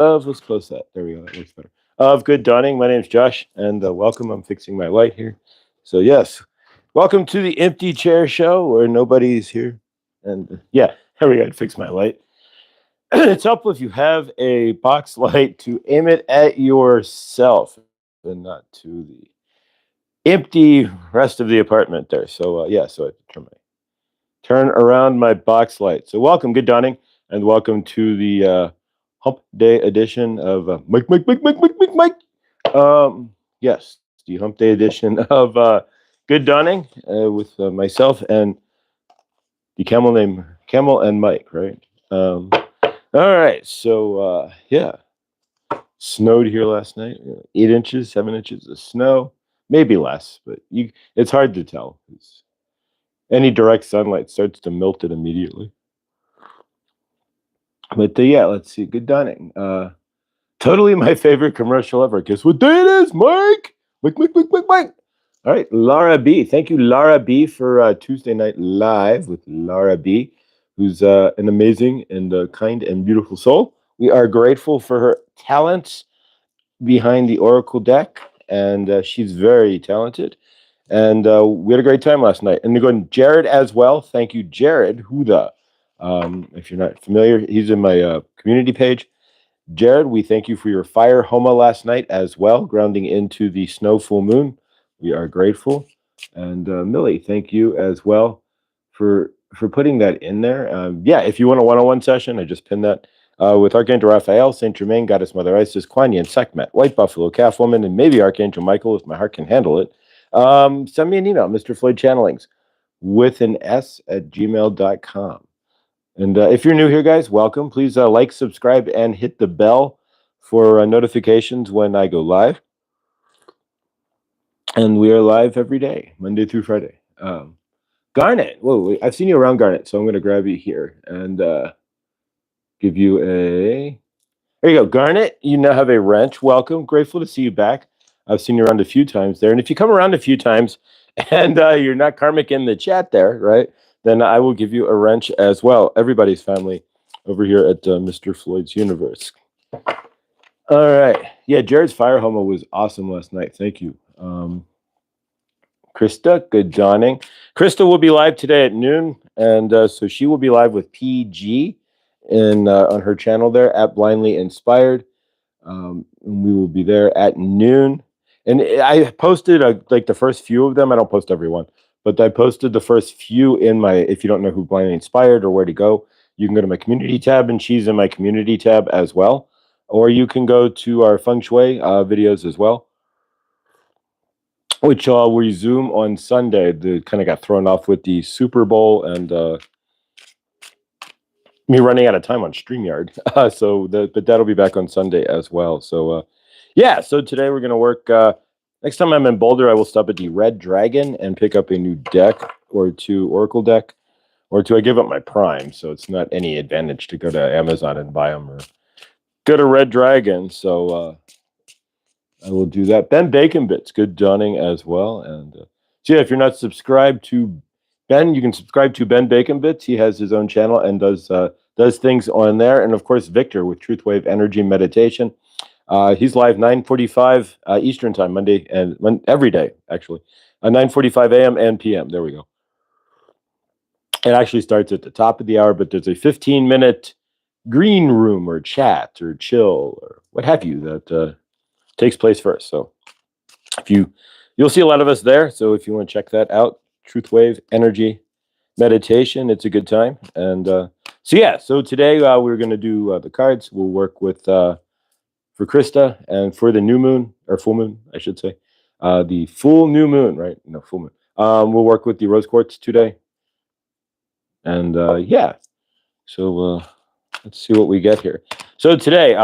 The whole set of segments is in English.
let's close that. There we go. That works better. Of good dawning. My name's Josh, and welcome. I'm fixing my light here. So yes, welcome to the Empty Chair Show, where nobody's here. And yeah, there we go. I'd fix my light. It's helpful if you have a box light to aim it at yourself and not to the empty rest of the apartment there. So yeah, so I turn around my box light. So welcome, good dawning, and welcome to the Hump Day edition of Mike. Yes, the Hump Day edition of Good Dawning with myself and the camel named Camel and Mike, right? All right, so yeah, snowed here last night. 8 inches, 7 inches of snow, maybe less, but it's hard to tell. Any direct sunlight starts to melt it immediately. But yeah, let's see. Good dawning. Totally my favorite commercial ever. Guess what day it is, Mike? Mike. All right, Laura B. Thank you, Laura B, for Tuesday Night Live with Laura B, who's an amazing and kind and beautiful soul. We are grateful for her talents behind the Oracle deck, and she's very talented. And we had a great time last night. And to go to Jared as well. Thank you, Jared Huda. If you're not familiar, he's in my community page. Jared, we thank you for your fire homa last night as well, grounding into the snow full moon. We are grateful. And Millie, thank you as well for putting that in there. Yeah, if you want a one-on-one session, I just pinned that with Archangel Raphael, Saint Germain, Goddess Mother Isis, Kuan Yin, Sekhmet, White Buffalo, Calf Woman, and maybe Archangel Michael if my heart can handle it. Send me an email, Mr. Floyd Channelings, with an S at gmail.com. And if you're new here, guys, welcome. Please like, subscribe, and hit the bell for notifications when I go live. And we are live every day, Monday through Friday. Garnet, whoa, wait, I've seen you around, Garnet, so I'm going to grab you here and give you a... There you go, Garnet. You now have a wrench. Welcome. Grateful to see you back. I've seen you around a few times there. And if you come around a few times and you're not karmic in the chat there, right, then I will give you a wrench as well. Everybody's family over here at Mr. Floyd's Universe. All right. Yeah, Jared's fire homo was awesome last night. Thank you. Krista, good dawning. Krista will be live today at noon. And so she will be live with PG on her channel there at Blindly Inspired. And we will be there at noon. And I posted like the first few of them. I don't post every one, but I posted the first few in my, if you don't know who Blindly Inspired or where to go, you can go to my community tab, and she's in my community tab as well. Or you can go to our feng shui videos as well, which I'll resume on Sunday. The kind of got thrown off with the Super Bowl and me running out of time on StreamYard. But that'll be back on Sunday as well. So yeah, so today we're going to work. Next time I'm in Boulder, I will stop at the Red Dragon and pick up a new deck or two, Oracle deck, or two. I give up my Prime, so it's not any advantage to go to Amazon and buy them or go to Red Dragon. So I will do that. Ben Bacon Bits, good dawning as well. And so yeah, if you're not subscribed to Ben, you can subscribe to Ben Bacon Bits. He has his own channel and does things on there. And of course, Victor with Truth Wave Energy Meditation. He's live 9:45 Eastern time, Monday and every day, actually. 9:45 a.m. and p.m. There we go. It actually starts at the top of the hour, but there's a 15-minute green room or chat or chill or what have you that takes place first. So you'll see a lot of us there. So if you want to check that out, Truth Wave Energy Meditation, it's a good time. And so yeah, so today we're going to do the cards. We'll work with for Krista, and for the new moon, or full moon, I should say, the full new moon, right? No, full moon. We'll work with the rose quartz today. And yeah, so let's see what we get here. So today,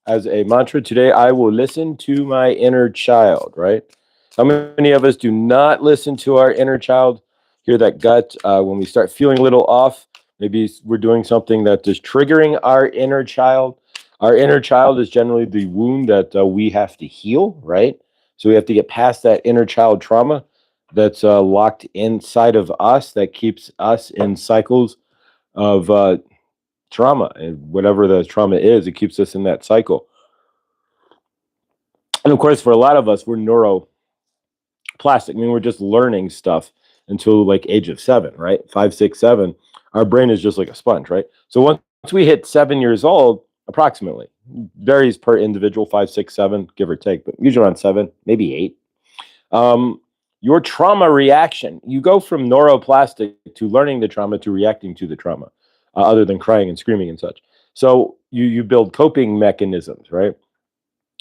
as a mantra, today I will listen to my inner child, right? How many of us do not listen to our inner child, hear that gut when we start feeling a little off? Maybe we're doing something that is triggering our inner child. Our inner child is generally the wound that we have to heal, right? So we have to get past that inner child trauma that's locked inside of us that keeps us in cycles of trauma, and whatever the trauma is, it keeps us in that cycle. And of course, for a lot of us, we're neuroplastic. I mean, we're just learning stuff until like age of 7, right? 5, 6, 7. Our brain is just like a sponge, right? So once we hit 7 years old, approximately, varies per individual, 5, 6, 7, give or take, but usually around 7, maybe 8. Your trauma reaction, you go from neuroplastic to learning the trauma to reacting to the trauma, other than crying and screaming and such. So you build coping mechanisms, right?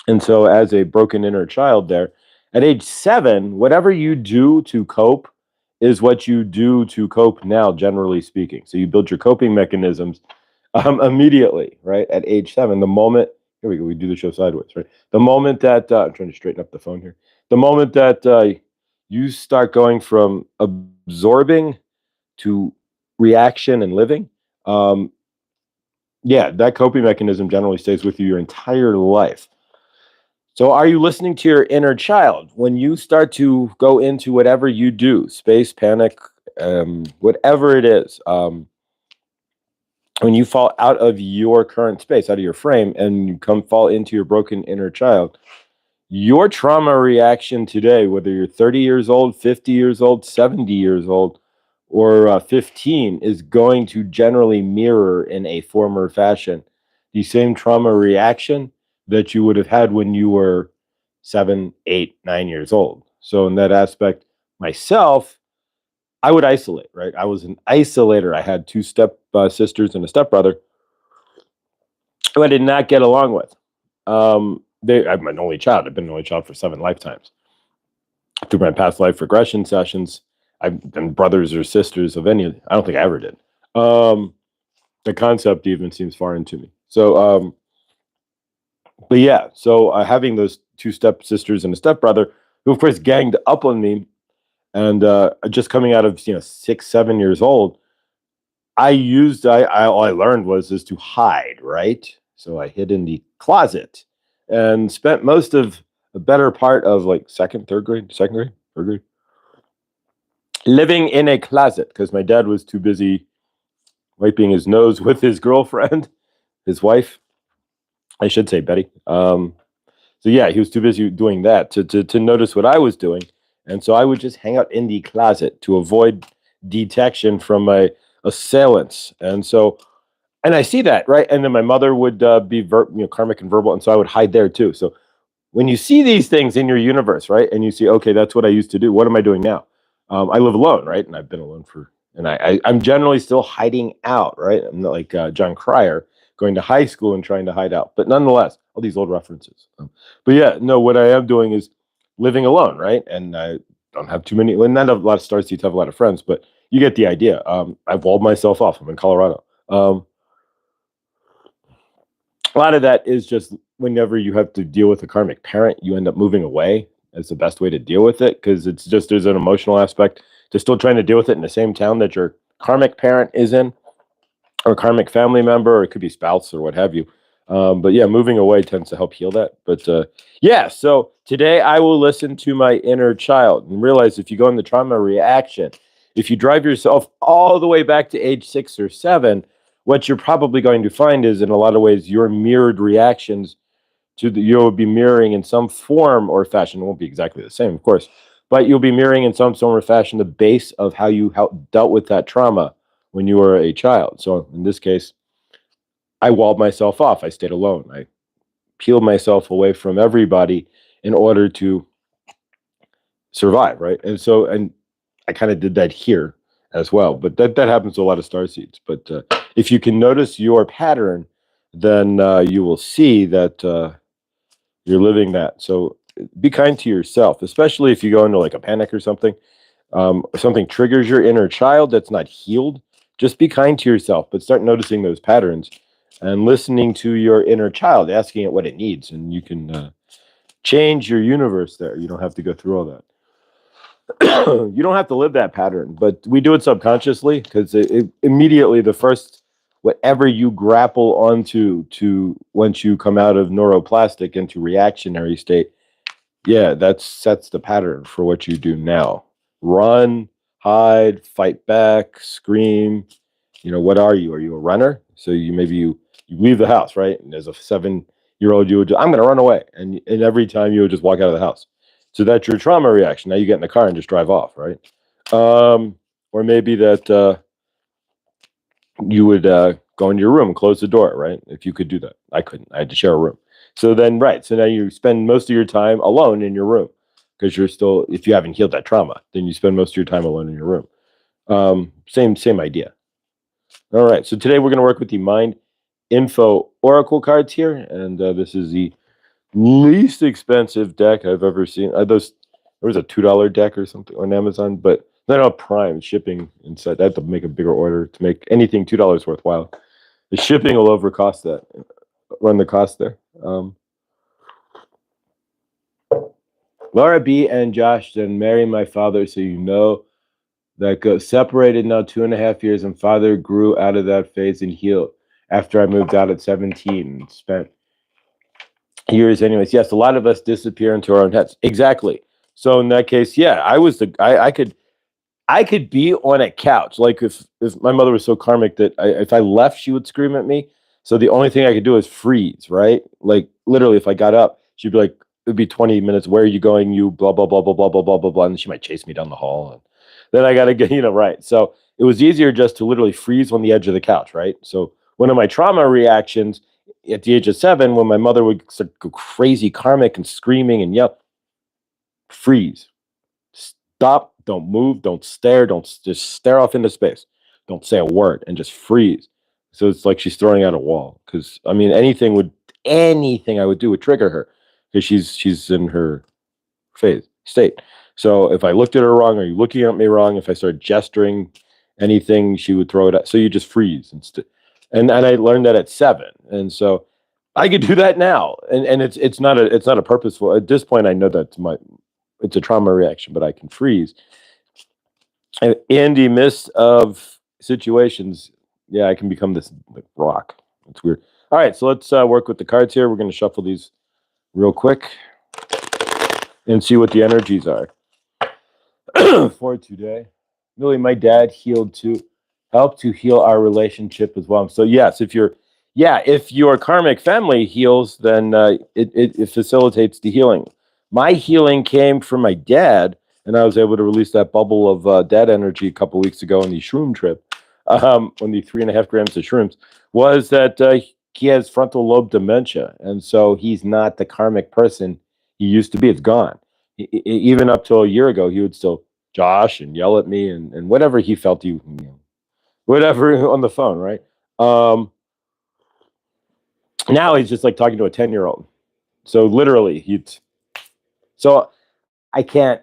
And so as a broken inner child there, at age 7, whatever you do to cope is what you do to cope now, generally speaking. So you build your coping mechanisms immediately, right? At age 7, the moment, here we go, we do the show sideways, right? The moment that, I'm trying to straighten up the phone here. The moment that you start going from absorbing to reaction and living, yeah, that coping mechanism generally stays with you your entire life. So are you listening to your inner child? When you start to go into whatever you do, space, panic, whatever it is, when you fall out of your current space, out of your frame, and you fall into your broken inner child, your trauma reaction today, whether you're 30 years old, 50 years old, 70 years old, or 15, is going to generally mirror in a form or fashion the same trauma reaction that you would have had when you were 7, 8, 9 years old. So in that aspect, myself, I would isolate, right? I was an isolator. I had 2 step sisters and a stepbrother who I did not get along with. I'm an only child. I've been an only child for 7 lifetimes. Through my past life regression sessions, I've been brothers or sisters of any. I don't think I ever did. The concept even seems foreign to me. So, but yeah. So having those 2 step sisters and a stepbrother, who of course ganged up on me, and just coming out of 6, 7 years old, all I learned was to hide, right? So I hid in the closet and spent most of the better part of like second grade, third grade, living in a closet because my dad was too busy wiping his nose with his girlfriend, his wife, I should say Betty. So yeah, he was too busy doing that to notice what I was doing. And so I would just hang out in the closet to avoid detection from my assailants. And I see that, right? And then my mother would be karmic and verbal, and so I would hide there too. So when you see these things in your universe, right, and you see, okay, that's what I used to do. What am I doing now? I live alone, right, and I've been alone and I'm generally still hiding out, right? I'm not like John Cryer going to high school and trying to hide out, but nonetheless, all these old references. But yeah, no, what I am doing is living alone, right? And I don't have too many. Well, not a lot of star seeds. Have a lot of friends, but you get the idea. I've walled myself off. I'm in Colorado. A lot of that is just whenever you have to deal with a karmic parent, you end up moving away as the best way to deal with it because it's just there's an emotional aspect to still trying to deal with it in the same town that your karmic parent is in, or karmic family member, or it could be spouse or what have you. But yeah, moving away tends to help heal that. But yeah, so today I will listen to my inner child and realize if you go in the trauma reaction, if you drive yourself all the way back to age 6 or 7, what you're probably going to find is in a lot of ways your mirrored reactions you'll be mirroring in some form or fashion. It won't be exactly the same, of course, but you'll be mirroring in some form or fashion the base of how you dealt with that trauma when you were a child. So in this case, I walled myself off. I stayed alone. I peeled myself away from everybody in order to survive, right? And I kind of did that here as well. But that happens to a lot of star seeds. But if you can notice your pattern, then you will see that you're living that. So be kind to yourself, especially if you go into like a panic or something. Something triggers your inner child that's not healed. Just be kind to yourself, but start noticing those patterns and listening to your inner child, asking it what it needs, and you can change your universe there. You don't have to go through all that. You don't have to live that pattern, but we do it subconsciously because it immediately the first whatever you grapple onto to once you come out of neuroplastic into reactionary state, yeah, that sets the pattern for what you do now. Run, hide, fight back, scream. What are you? Are you a runner? So you leave the house, right? And as a 7-year-old, you would I'm going to run away, and every time you would just walk out of the house. So that's your trauma reaction. Now you get in the car and just drive off, right? Or maybe that you would go into your room and close the door, right? If you could do that. I couldn't. I had to share a room. So then, right. So now you spend most of your time alone in your room because you're still, if you haven't healed that trauma, then you spend most of your time alone in your room. Same idea. All right. So today we're going to work with the Mind Info Oracle cards here. And this is the least expensive deck I've ever seen. There was a $2 deck or something on Amazon, but they're not Prime shipping inside. I have to make a bigger order to make anything $2 worthwhile. The shipping will run the cost there. Laura B. and Josh then marry my father, so you know that got separated now 2.5 years, and father grew out of that phase and healed after I moved out at 17 and spent years anyways. Yes, a lot of us disappear into our own heads. Exactly. So in that case, yeah, I could be on a couch. Like if my mother was so karmic that if I left, she would scream at me. So the only thing I could do is freeze, right? Like literally, if I got up, she'd be like, it'd be 20 minutes. Where are you going? You blah, blah, blah, blah, blah, blah, blah, blah, blah. And she might chase me down the hall. And then I got to get, right. So it was easier just to literally freeze on the edge of the couch, right? So one of my trauma reactions at the age of 7, when my mother would go crazy karmic and screaming and yell, freeze. Stop, don't move, don't stare, don't just stare off into space. Don't say a word and just freeze. So it's like she's throwing out a wall. Because I mean, anything I would do would trigger her because she's in her state. So if I looked at her wrong, or you looking at me wrong, if I started gesturing anything, she would throw it out. So you just freeze and I learned that at 7. And so I could do that now. And it's not a purposeful at this point. I know that's it's a trauma reaction, but I can freeze. And in the midst of situations, yeah, I can become this like rock. It's weird. All right, so let's work with the cards here. We're going to shuffle these real quick and see what the energies are for today. Really, my dad helped to heal our relationship as well. So yes, if your karmic family heals, then it facilitates the healing. My healing came from my dad, and I was able to release that bubble of dad energy a couple weeks ago on the shroom trip. On the 3.5 grams of shrooms, was that he has frontal lobe dementia, and so he's not the karmic person he used to be. It's gone. Even up till a year ago, he would still Josh and yell at me and whatever he felt whatever on the phone, right? Now he's just like talking to a 10-year-old. So literally, so I gave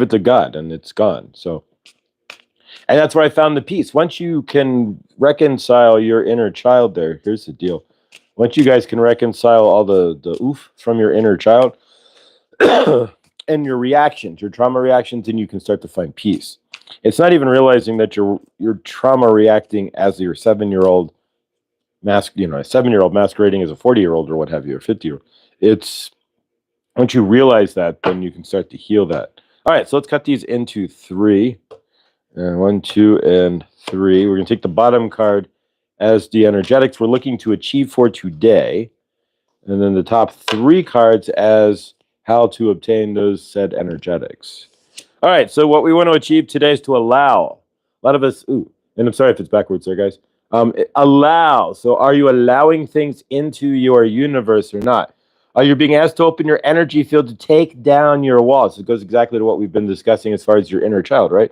it to God and it's gone. So, and that's where I found the peace. Once you can reconcile your inner child here's the deal. Once you guys can reconcile all the oof from your inner child and your reactions, your trauma reactions, and you can start to find peace. It's not even realizing that you're trauma reacting as your 7-year-old a 7-year-old masquerading as a 40-year-old or what have you, or 50-year-old. It's once you realize that, then you can start to heal that. All right, so let's cut these into 3. 1, 2, and 3. We're going to take the bottom card as the energetics we're looking to achieve for today, and then the top 3 cards as how to obtain those said energetics. All right, so what we want to achieve today is to allow. A lot of us, and I'm sorry if it's backwards there, guys. Allow. So are you allowing things into your universe or not? Are you being asked to open your energy field to take down your walls? It goes exactly to what we've been discussing as far as your inner child, right?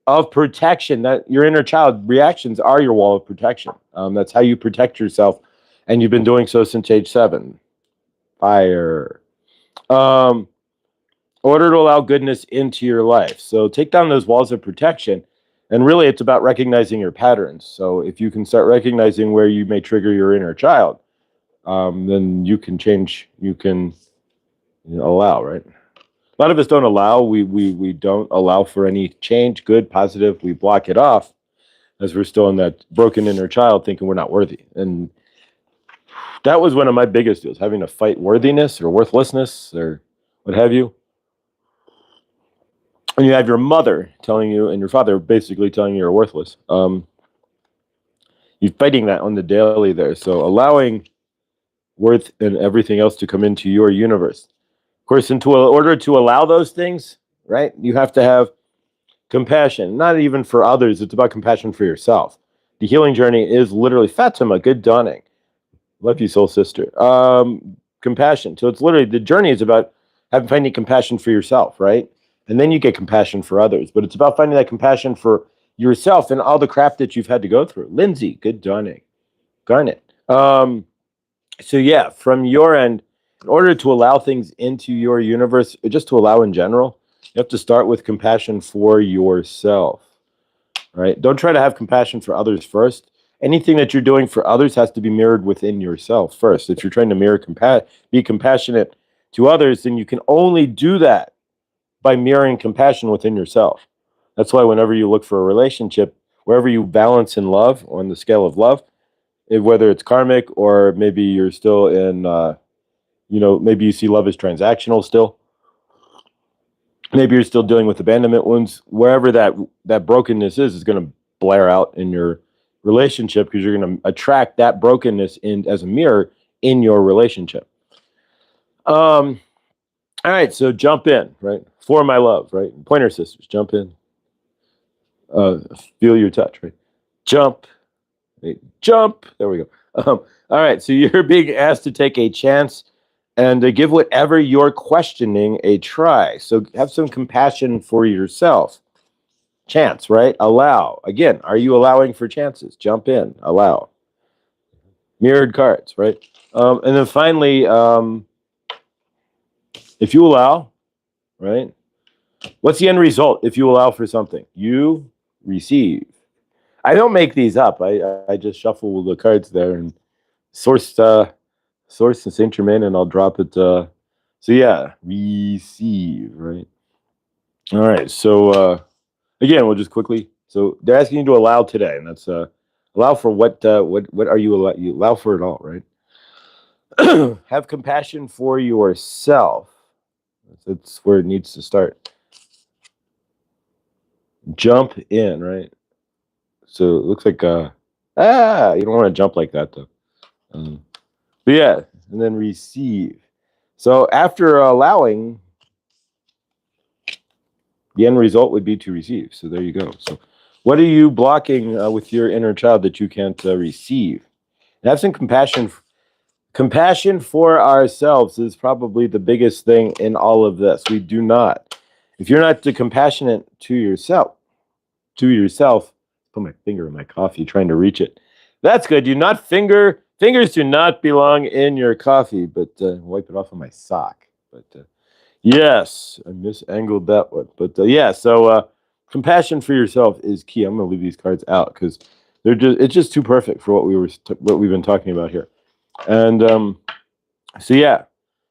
Of protection, that your inner child reactions are your wall of protection. That's how you protect yourself, and you've been doing so since age 7. Fire. Order to allow goodness into your life. So take down those walls of protection, and really it's about recognizing your patterns. So if you can start recognizing where you may trigger your inner child, then you can change, you can allow, right? A lot of us don't allow. We don't allow for any change, good, positive. We block it off as we're still in that broken inner child thinking we're not worthy. And that was one of my biggest deals, having to fight worthiness or worthlessness or what have you. And you have your mother telling you and your father basically telling you you're worthless. You're fighting that on the daily there. So allowing worth and everything else to come into your universe. Of course, in order to allow those things, right, you have to have compassion, not even for others. It's about compassion for yourself. The healing journey is literally Fatima, good dawning. Love you, soul sister. Compassion. So it's literally the journey is about finding compassion for yourself, right? And then you get compassion for others. But it's about finding that compassion for yourself and all the crap that you've had to go through. Lindsay, good dawning. Garnet. So yeah, from your end, in order to allow things into your universe, just to allow in general, you have to start with compassion for yourself, right? Don't try to have compassion for others first. Anything that you're doing for others has to be mirrored within yourself first. If you're trying to be compassionate to others, then you can only do that by mirroring compassion within yourself. That's why whenever you look for a relationship, wherever you balance in love on the scale of love, whether it's karmic or maybe you're still in, maybe you see love as transactional still. Maybe you're still dealing with abandonment wounds. Wherever that brokenness is going to blare out in your relationship because you're going to attract that brokenness in as a mirror in your relationship. All right, so jump in, right? For my love, right? Pointer sisters, jump in. Feel your touch, right? Jump. Right? Jump. There we go. All right, so you're being asked to take a chance and to give whatever you're questioning a try. So have some compassion for yourself. Chance, right? Allow. Again, are you allowing for chances? Jump in. Allow. Mirrored cards, right? And then finally, if you allow, right? What's the end result if you allow for something? You receive. I don't make these up. I just shuffle the cards there and source in Saint Germain, and I'll drop it. So yeah, receive, right? All right. So again, we'll just quickly. So they're asking you to allow today, and that's allow for what are you allow? You allow for it all, right? Have compassion for yourself. That's where it needs to start. Jump in, right? So it looks like you don't want to jump like that though. But yeah, and then receive. So after allowing, the end result would be to receive. So there you go. So what are you blocking with your inner child that you can't receive? And have some compassion. Compassion for ourselves is probably the biggest thing in all of this. We do not. If you're not compassionate to yourself, put my finger in my coffee trying to reach it. That's good. Fingers do not belong in your coffee, but wipe it off of my sock. But yes, I misangled that one. But yeah, so compassion for yourself is key. I'm going to leave these cards out because it's just too perfect for what we've been talking about here. And so yeah,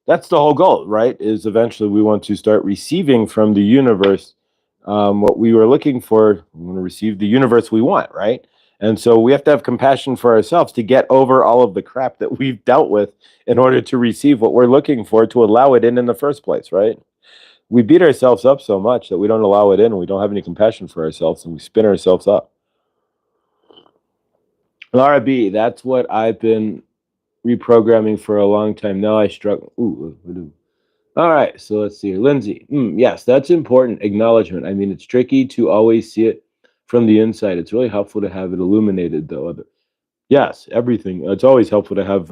that's the whole goal, right? Is eventually we want to start receiving from the universe what we were looking for. We want to receive the universe we want, right? And so we have to have compassion for ourselves to get over all of the crap that we've dealt with in order to receive what we're looking for, to allow it in the first place, right? We beat ourselves up so much that we don't allow it in, and we don't have any compassion for ourselves, and we spin ourselves up. Laura B, that's what I've been reprogramming for a long time now. I struggle. All right, so let's see here. Lindsay, yes, that's important. Acknowledgement. I mean, it's tricky to always see it from the inside. It's really helpful to have it illuminated, though. Yes, everything. It's always helpful to have.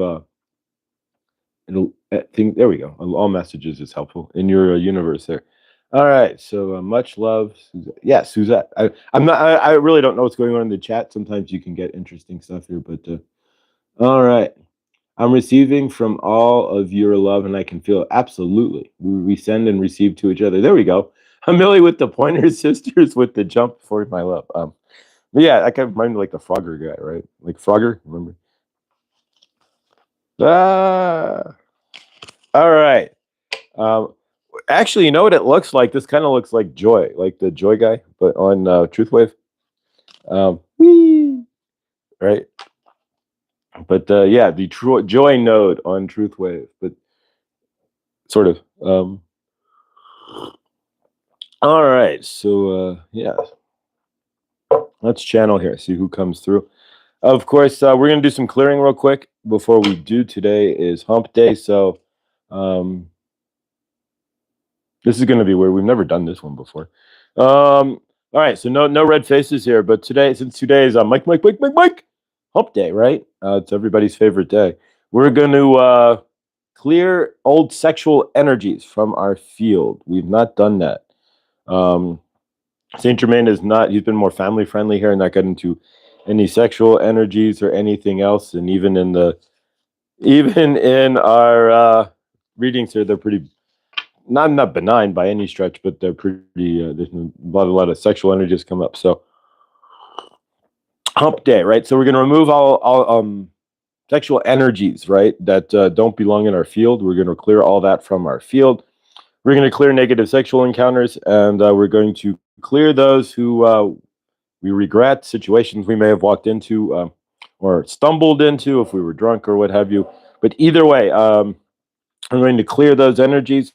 There we go. All messages is helpful in your universe there. All right, so much love. Yes, Suzette. I'm not. I really don't know what's going on in the chat. Sometimes you can get interesting stuff here, but all right. I'm receiving from all of your love, and I can feel it. Absolutely. We send and receive to each other. There we go. Amelie with the Pointer Sisters with the jump for my love. But yeah, that kind of reminds me like the Frogger guy, right? Like Frogger, remember? All right. Actually, you know what it looks like? This kind of looks like Joy, like the Joy guy, but on Truthwave. Right? But yeah, the Joy node on Truthwave, but sort of. All right, so yeah, let's channel here, see who comes through. Of course, we're going to do some clearing real quick before we do. Today is hump day, so um, this is going to be weird. We've never done this one before. All right, so no red faces here, but today, since today is Mike, hump day, right? It's everybody's favorite day. We're going to clear old sexual energies from our field. We've not done that. Saint Germain is not. He's been more family friendly here, and not getting into any sexual energies or anything else. And even in our readings here, they're pretty not benign by any stretch, but they're pretty. There's a lot of sexual energies come up. So hump day, right? So we're going to remove all sexual energies, right, that don't belong in our field. We're going to clear all that from our field. We're going to clear negative sexual encounters, and we're going to clear those who we regret, situations we may have walked into or stumbled into if we were drunk or what have you. But either way, I'm going to clear those energies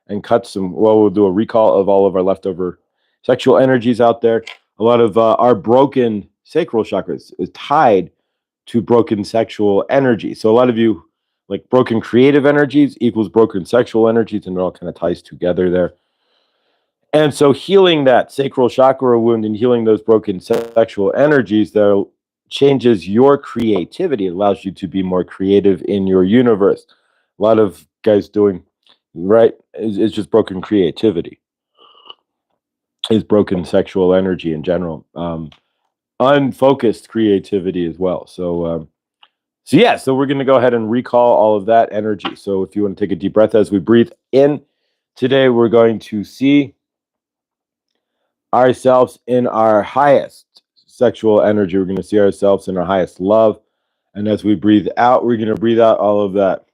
and cut some. Well, we'll do a recall of all of our leftover sexual energies out there. A lot of our broken sacral chakras is tied to broken sexual energy. So a lot of you, like, broken creative energies equals broken sexual energies, and it all kind of ties together there. And so healing that sacral chakra wound and healing those broken sexual energies, though, changes your creativity. It allows you to be more creative in your universe. A lot of guys doing, right, is just broken creativity, is broken sexual energy in general. Unfocused creativity as well. So so we're going to go ahead and recall all of that energy. So if you want to take a deep breath as we breathe in, today we're going to see ourselves in our highest sexual energy. We're going to see ourselves in our highest love. And as we breathe out, we're going to breathe out all of that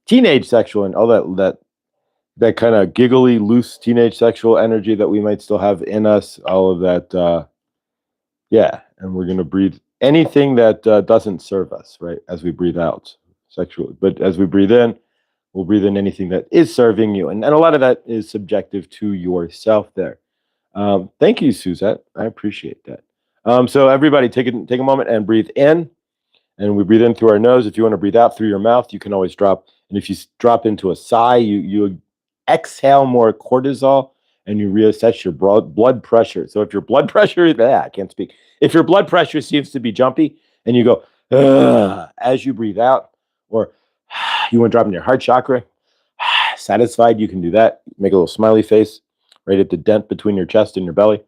teenage sexual and all that kind of giggly, loose teenage sexual energy that we might still have in us. All of that, And we're going to breathe anything that doesn't serve us, right? As we breathe out sexually, but as we breathe in, we'll breathe in anything that is serving you, and a lot of that is subjective to yourself. There. Thank you, Suzette. I appreciate that. So everybody, take a moment and breathe in. And we breathe in through our nose. If you want to breathe out through your mouth, you can always drop. And if you drop into a sigh, you exhale more cortisol, and you reassess your blood pressure. So if your blood pressure, I can't speak. If your blood pressure seems to be jumpy, and you go as you breathe out, or you want to drop in your heart chakra, satisfied, you can do that. Make a little smiley face right at the dent between your chest and your belly.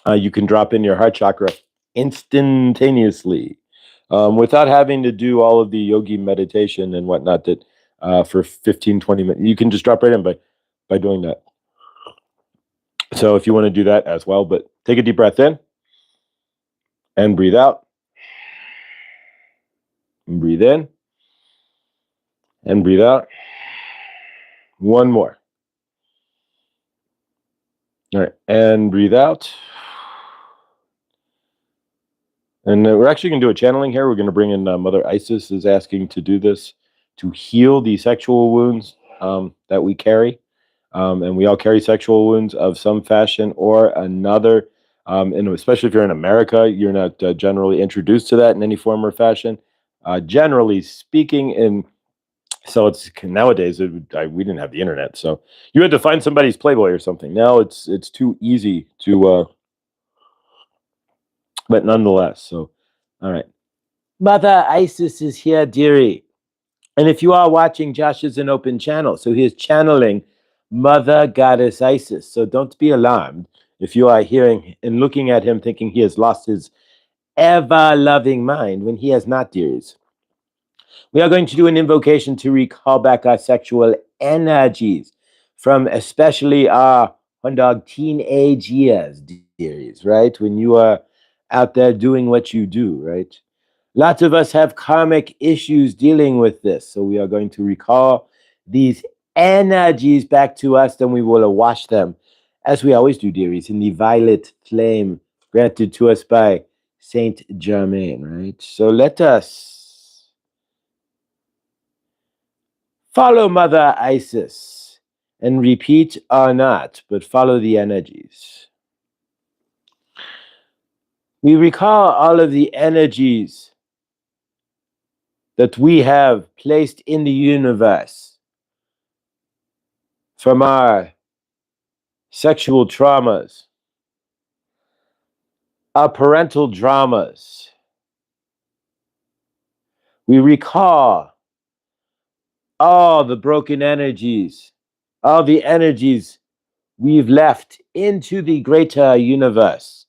You can drop in your heart chakra instantaneously without having to do all of the yogi meditation and whatnot that for 15, 20 minutes. You can just drop right in by doing that. So if you want to do that as well, but take a deep breath in and breathe out. And breathe in and breathe out. One more. All right, and breathe out. And we're actually going to do a channeling here. We're going to bring in Mother Isis is asking to do this to heal the sexual wounds that we carry. And we all carry sexual wounds of some fashion or another. And especially if you're in America, you're not generally introduced to that in any form or fashion. Generally speaking, so it's nowadays we didn't have the internet, so you had to find somebody's Playboy or something. Now it's too easy to, but nonetheless. So, all right, Mother Isis is here, dearie. And if you are watching, Josh is an open channel, so he is channeling Mother Goddess Isis. So don't be alarmed if you are hearing and looking at him thinking he has lost his ever-loving mind when he has not, dearies. We are going to do an invocation to recall back our sexual energies from especially our teenage years, dearies, right? When you are out there doing what you do, right? Lots of us have karmic issues dealing with this. So we are going to recall these energies back to us, then we will wash them, as we always do, dearies, in the violet flame granted to us by Saint Germain, right? So let us follow Mother Isis and repeat or not, but follow the energies. We recall all of the energies that we have placed in the universe from our sexual traumas, our parental dramas. We recall all the broken energies, all the energies we've left into the greater universe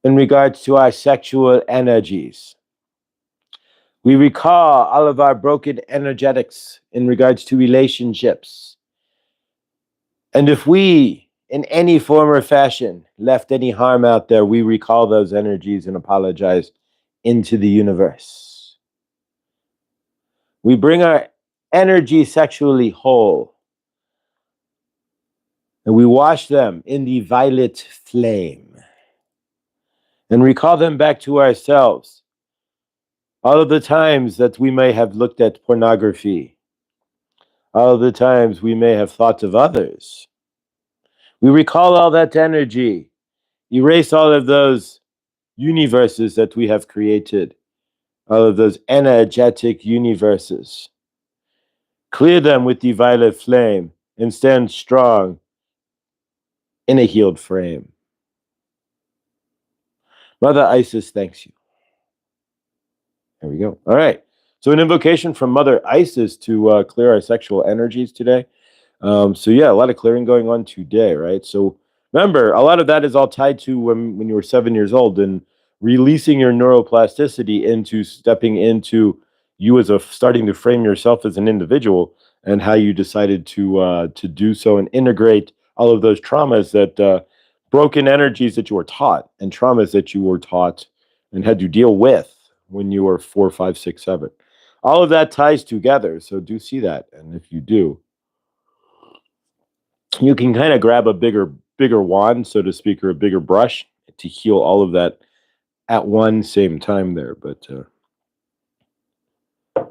in regards to our sexual energies. We recall all of our broken energetics in regards to relationships. And if we, in any form or fashion, left any harm out there, we recall those energies and apologize into the universe. We bring our energy sexually whole, and we wash them in the violet flame and recall them back to ourselves. All of the times that we may have looked at pornography, all of the times we may have thought of others, we recall all that energy, erase all of those universes that we have created, all of those energetic universes. Clear them with the violet flame and stand strong in a healed frame. Mother Isis thanks you. There we go. All right. So an invocation from Mother Isis to clear our sexual energies today. So yeah, a lot of clearing going on today, right? So remember, a lot of that is all tied to when you were 7 years old and releasing your neuroplasticity into stepping into you as a starting to frame yourself as an individual and how you decided to do so and integrate all of those traumas that broken energies that you were taught and traumas that you were taught and had to deal with when you were 4, 5, 6, 7. All of that ties together. So do see that, and if you do, you can kind of grab a bigger wand, so to speak, or a bigger brush to heal all of that at one same time there. But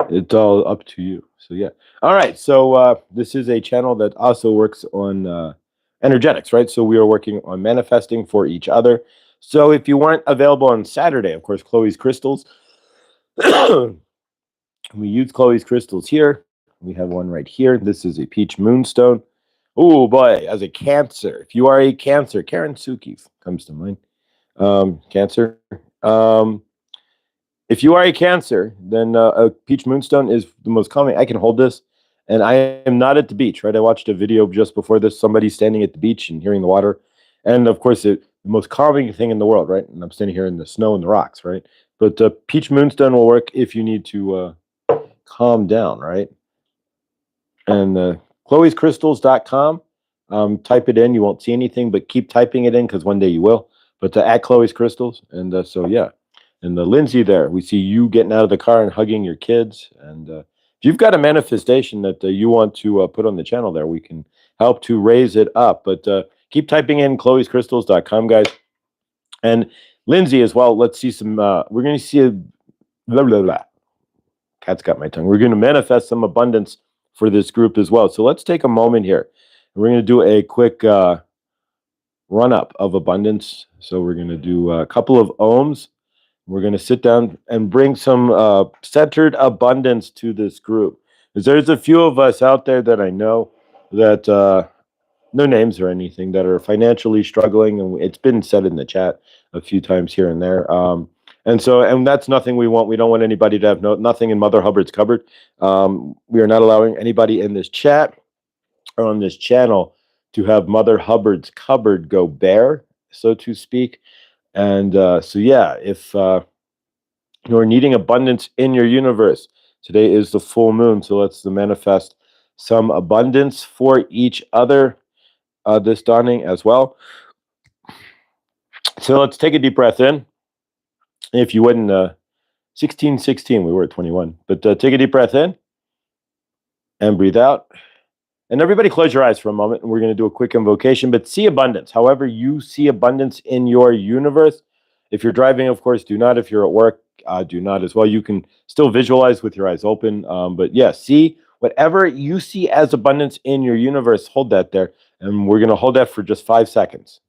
it's all up to you. So yeah. All right. So this is a channel that also works on energetics, right? So we are working on manifesting for each other. So if you weren't available on Saturday, of course, Chloe's crystals. We use Chloe's crystals here. We have one right here. This is a peach moonstone. Oh boy, as a Cancer, if you are a Cancer, Karen Suki comes to mind. Cancer. If you are a Cancer, then a peach moonstone is the most common. I can hold this, and I am not at the beach, right? I watched a video just before this, somebody standing at the beach and hearing the water, and of course, the most calming thing in the world, right? And I'm standing here in the snow and the rocks, right? But peach moonstone will work if you need to calm down, right? And chloescrystals.com. Type it in. You won't see anything, but keep typing it in because one day you will. But at Chloe's Crystals. And so, yeah. And Lindsay there, we see you getting out of the car and hugging your kids. And if you've got a manifestation that you want to put on the channel there, we can help to raise it up. But keep typing in chloescrystals.com, guys. And Lindsay as well. Let's see some, we're going to see a blah, blah, blah. Cat's got my tongue. We're going to manifest some abundance for this group as well. So let's take a moment here. We're going to do a quick run up of abundance. So we're going to do a couple of ohms. We're going to sit down and bring some centered abundance to this group. Because there's a few of us out there that I know that, no names or anything, that are financially struggling. And it's been said in the chat a few times here and there. And that's nothing we want. We don't want anybody to have nothing in Mother Hubbard's cupboard. We are not allowing anybody in this chat or on this channel to have Mother Hubbard's cupboard go bare, so to speak. And so, yeah, if you're needing abundance in your universe, today is the full moon. So let's manifest some abundance for each other this dawning as well. So let's take a deep breath in. If you wouldn't, 16, we were at 21. But take a deep breath in and breathe out. And everybody close your eyes for a moment, and we're going to do a quick invocation, but see abundance. However you see abundance in your universe. If you're driving, of course, do not. If you're at work, do not as well. You can still visualize with your eyes open. But yeah, see whatever you see as abundance in your universe, hold that there. And we're going to hold that for just 5 seconds.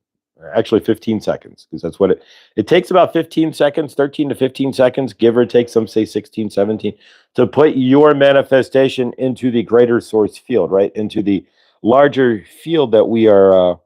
Actually 15 seconds, because that's what it takes, about 15 seconds, 13 to 15 seconds, give or take, some say 16, 17, to put your manifestation into the greater source field, right? Into the larger field that we are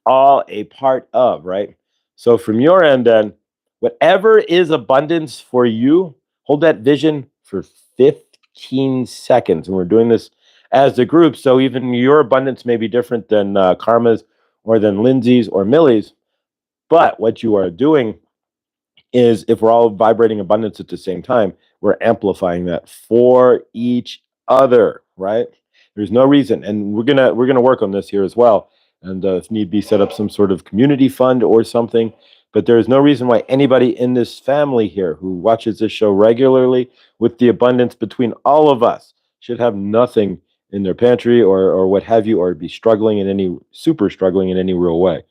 all a part of, right? So from your end, then, whatever is abundance for you, hold that vision for 15 seconds. And we're doing this as a group. So even your abundance may be different than Karma's or than Lindsay's or Millie's. But what you are doing is, if we're all vibrating abundance at the same time, we're amplifying that for each other, right? There's no reason, and we're gonna work on this here as well, and if need be, set up some sort of community fund or something. But there is no reason why anybody in this family here who watches this show regularly, with the abundance between all of us, should have nothing in their pantry or what have you, or be struggling in any super struggling in any real way.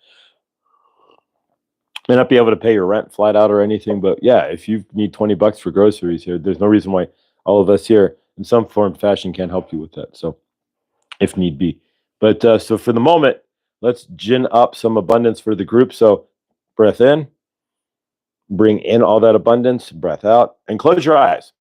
May not be able to pay your rent flat out or anything, but yeah, if you need $20 for groceries here, there's no reason why all of us here in some form fashion can't help you with that. So if need be. But so for the moment, let's gin up some abundance for the group. So breath in, bring in all that abundance, breath out, and close your eyes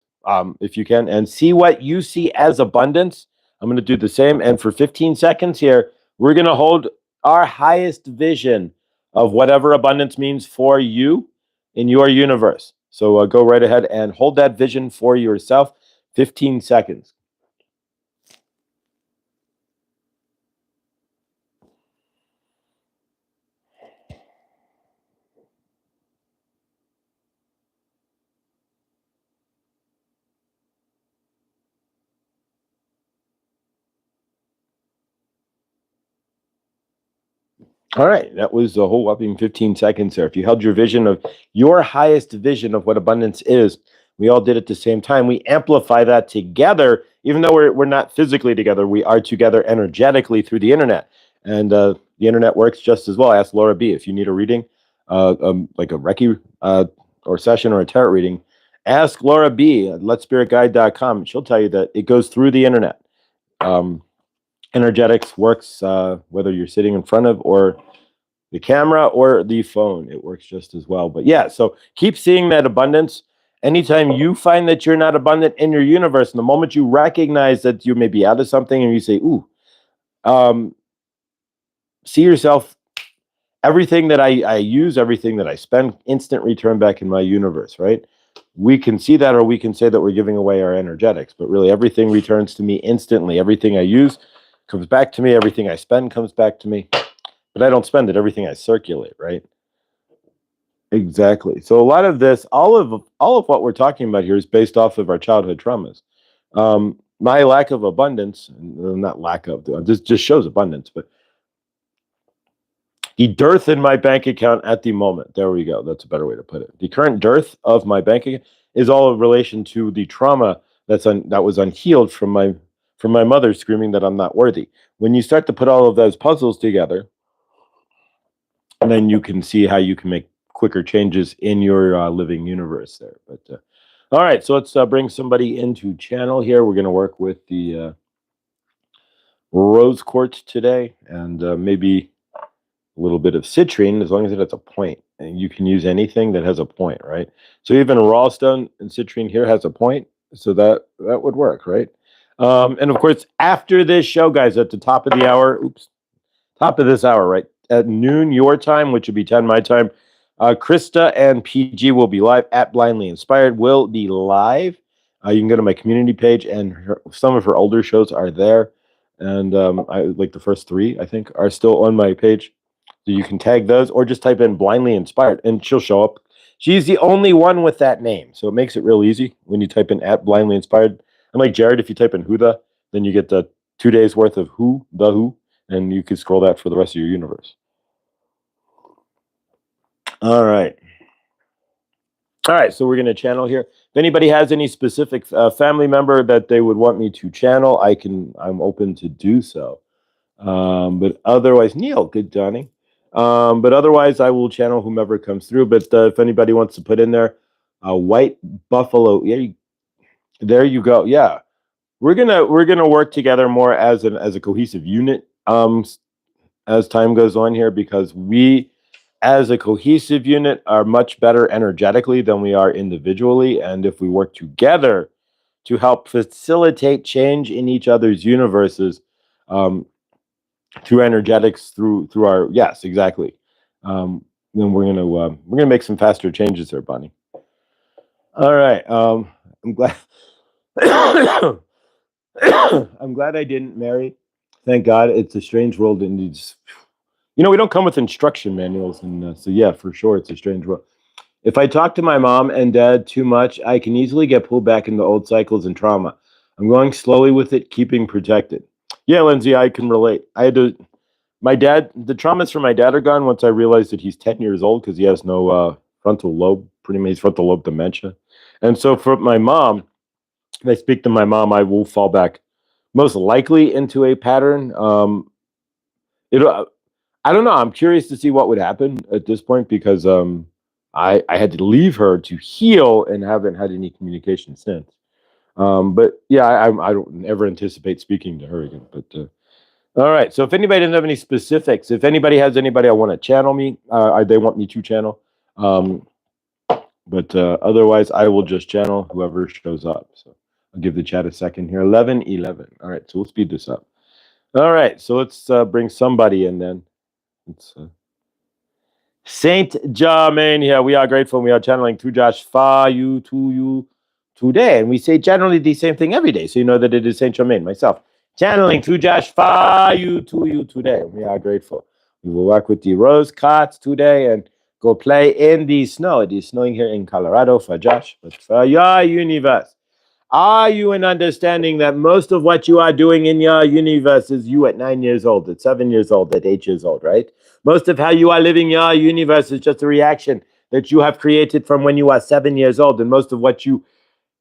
if you can, and see what you see as abundance. I'm going to do the same. And for 15 seconds here, we're going to hold our highest vision of whatever abundance means for you in your universe. So go right ahead and hold that vision for yourself. 15 seconds. All right, that was a whole whopping 15 seconds there. If you held your vision of your highest vision of what abundance is, we all did at the same time. We amplify that together, even though we're not physically together. We are together energetically through the internet, and the internet works just as well. Ask Laura B if you need a reading, like a Reiki or session or a tarot reading. Ask Laura B at letspiritguide.com. She'll tell you that it goes through the internet. Energetics works whether you're sitting in front of or the camera or the phone. It works just as well. But yeah, so keep seeing that abundance. Anytime you find that you're not abundant in your universe, and the moment you recognize that you may be out of something and you say, ooh, see yourself, everything that I use, everything that I spend, instant return back in my universe, right? We can see that, or we can say that we're giving away our energetics, but really everything returns to me instantly. Everything I use comes back to me. Everything I spend comes back to me. But I don't spend it. Everything I circulate, right? Exactly. So a lot of this, all of what we're talking about here is based off of our childhood traumas. My lack of abundance, not lack of, this just shows abundance, but the dearth in my bank account at the moment. There we go. That's a better way to put it. The current dearth of my bank account is all in relation to the trauma that was unhealed from my mother screaming that I'm not worthy. When you start to put all of those puzzles together, and then you can see how you can make quicker changes in your living universe there. But all right, so let's bring somebody into channel here. We're going to work with the rose quartz today, and maybe a little bit of citrine, as long as it has a point. And you can use anything that has a point, right? So even raw stone and citrine here has a point, so that would work, right? And of course, after this show, guys, at the top of the hour, top of this hour, right at noon your time, which would be 10 my time, Krista and PG will be live at Blindly Inspired. Will be live. You can go to my community page, and some of her older shows are there. And I like the first three, I think, are still on my page. So you can tag those, or just type in Blindly Inspired, and she'll show up. She's the only one with that name, so it makes it real easy when you type in at Blindly Inspired. Unlike Jared, if you type in Who the, then you get the 2 days worth of Who, and you could scroll that for the rest of your universe. All right. All right, so we're going to channel here. If anybody has any specific family member that they would want me to channel, I'm open to do so. But otherwise, Neil, good Johnny. But otherwise, I will channel whomever comes through. But if anybody wants to put in there, white buffalo, yeah, there you go. Yeah, we're gonna work together more as a cohesive unit. as time goes on here, because we, as a cohesive unit, are much better energetically than we are individually. And if we work together to help facilitate change in each other's universes, through energetics, through our, yes, exactly. Then we're gonna make some faster changes there, Bonnie. All right. I'm glad. I'm glad I didn't marry. Thank God. It's a strange world, and these, we don't come with instruction manuals, and so yeah, for sure, it's a strange world. If I talk to my mom and dad too much, I can easily get pulled back into old cycles and trauma. I'm going slowly with it, keeping protected. Yeah, Lindsay, I can relate. I had to. My dad, the traumas for my dad are gone once I realized that he's 10 years old because he has no frontal lobe, pretty much frontal lobe dementia. And so for my mom, if I speak to my mom, I will fall back most likely into a pattern. I don't know. I'm curious to see what would happen at this point because I had to leave her to heal and haven't had any communication since. But yeah, I don't ever anticipate speaking to her again. But all right. So if anybody doesn't have any specifics, if anybody has anybody I want to channel me, they want me to channel. But otherwise, I will just channel whoever shows up. So I'll give the chat a second here. 11:11. All right. So we'll speed this up. All right. So let's bring somebody in then. It's Saint Germain here. We are grateful. We are channeling through Josh for you to you today. And we say generally the same thing every day. So you know that it is Saint Germain, myself. Channeling through Josh for you to you today. We are grateful. We will work with the rose cards today and go play in the snow. It is snowing here in Colorado for Josh, but for your universe. Are you in understanding that most of what you are doing in your universe is you at 9 years old, at 7 years old, at 8 years old, right? Most of how you are living your universe is just a reaction that you have created from when you are 7 years old. And most of what you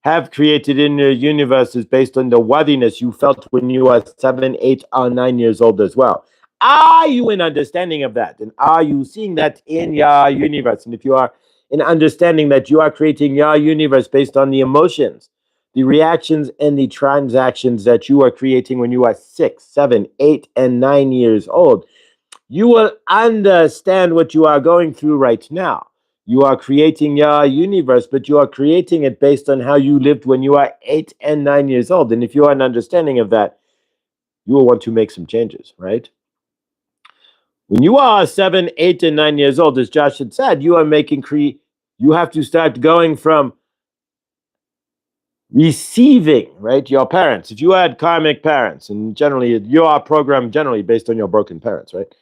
have created in your universe is based on the worthiness you felt when you were 7, 8, or 9 years old as well. Are you in understanding of that? And are you seeing that in your universe? And if you are in understanding that you are creating your universe based on the emotions, the reactions, and the transactions that you are creating when you are 6, 7, 8, and 9 years old, you will understand what you are going through right now. You are creating your universe, but you are creating it based on how you lived when you are 8 and 9 years old. And if you are an understanding of that, you will want to make some changes, right? When you are 7, 8, and 9 years old, as Josh had said, you are making you have to start going from receiving, right, your parents. If you had karmic parents, and generally you are programmed generally based on your broken parents, right?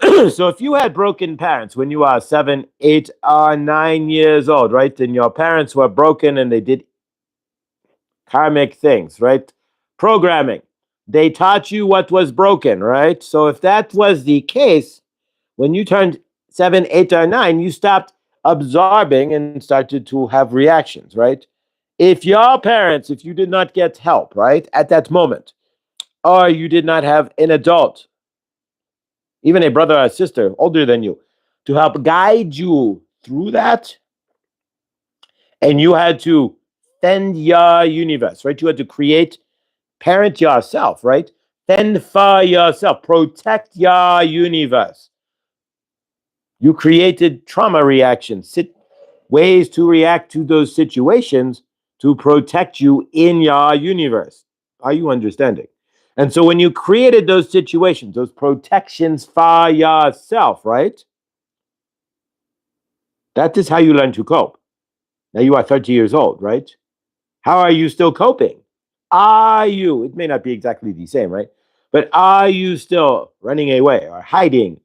So if you had broken parents when you are 7, 8, or 9 years old, right, and your parents were broken and they did karmic things, right? Programming. They taught you what was broken, right? So if that was the case, when you turned 7, 8, or 9, you stopped absorbing and started to have reactions, right? If your parents, if you did not get help, right, at that moment, or you did not have an adult, even a brother or sister older than you, to help guide you through that, and you had to fend your universe, right? You had to parent yourself, right? Fend for yourself, protect your universe. You created trauma reactions, ways to react to those situations to protect you in your universe. Are you understanding? And so when you created those situations, those protections for yourself, right? That is how you learn to cope. Now you are 30 years old, right? How are you still coping? Are you, it may not be exactly the same, right? But are you still running away or hiding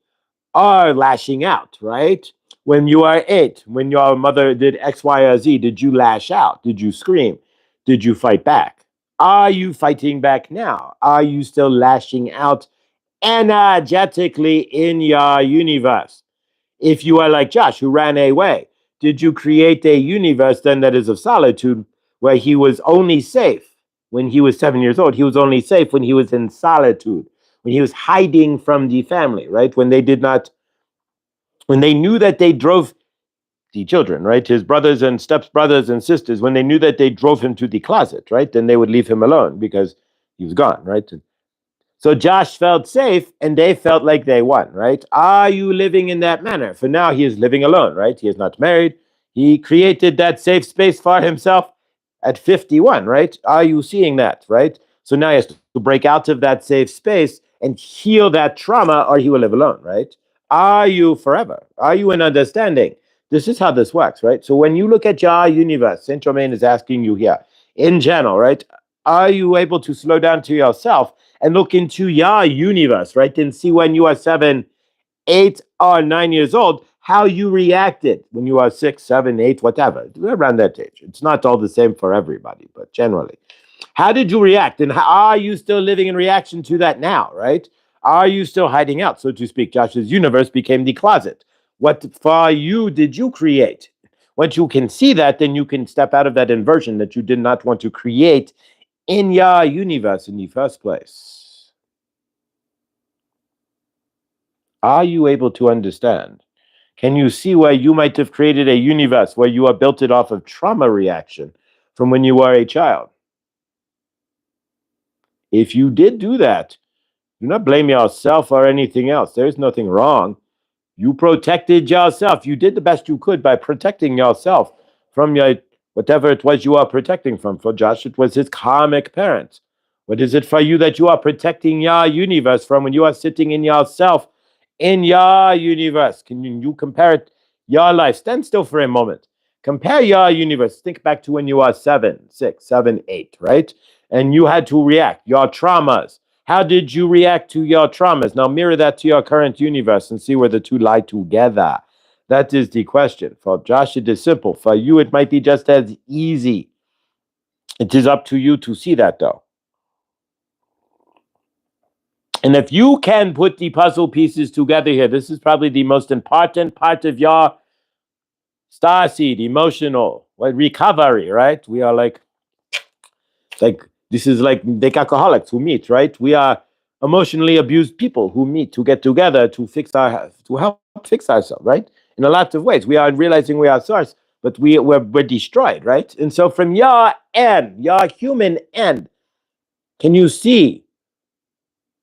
or lashing out, right? When you are 8, when your mother did X, Y, or Z, did you lash out? Did you scream? Did you fight back? Are you fighting back now? Are you still lashing out energetically in your universe? If you are like Josh, who ran away, did you create a universe then that is of solitude where he was only safe when he was 7 years old? He was only safe when he was in solitude, when he was hiding from the family, right? When they knew that they drove the children, right? His brothers and stepbrothers and sisters, when they knew that they drove him to the closet, right? Then they would leave him alone because he was gone, right? So Josh felt safe and they felt like they won, right? Are you living in that manner? For now, he is living alone, right? He is not married. He created that safe space for himself at 51, right? Are you seeing that, right? So now he has to break out of that safe space and heal that trauma, or he will live alone, right? Are you forever? Are you in understanding? This is how this works, right? So when you look at your universe, Saint Germain is asking you here, in general, right? Are you able to slow down to yourself and look into your universe, right? And see when you are 7, 8, or 9 years old, how you reacted when you are 6, 7, 8, whatever, around that age. It's not all the same for everybody, but generally. How did you react? And are you still living in reaction to that now, right? Are you still hiding out, so to speak? Josh's universe became the closet. What for you did you create? Once you can see that, then you can step out of that inversion that you did not want to create in your universe in the first place. Are you able to understand? Can you see where you might have created a universe where you are built it off of trauma reaction from when you were a child? If you did do that, do not blame yourself or anything else. There is nothing wrong. You protected yourself. You did the best you could by protecting yourself from your whatever it was you are protecting from. For Josh, it was his karmic parents. What is it for you that you are protecting your universe from when you are sitting in yourself in your universe? Can you compare it, your life? Stand still for a moment. Compare your universe. Think back to when you are 7, 6, 7, 8, right? And you had to react. Your traumas. How did you react to your traumas? Now mirror that to your current universe and see where the two lie together. That is the question. For Josh, it is simple. For you, it might be just as easy. It is up to you to see that, though. And if you can put the puzzle pieces together here, this is probably the most important part of your star seed, emotional recovery, right? We are like this is like the alcoholics who meet, right? We are emotionally abused people who meet to get together to help fix ourselves, right? In a lot of ways, we are realizing we are source, but we're destroyed, right? And so, from your end, your human end, can you see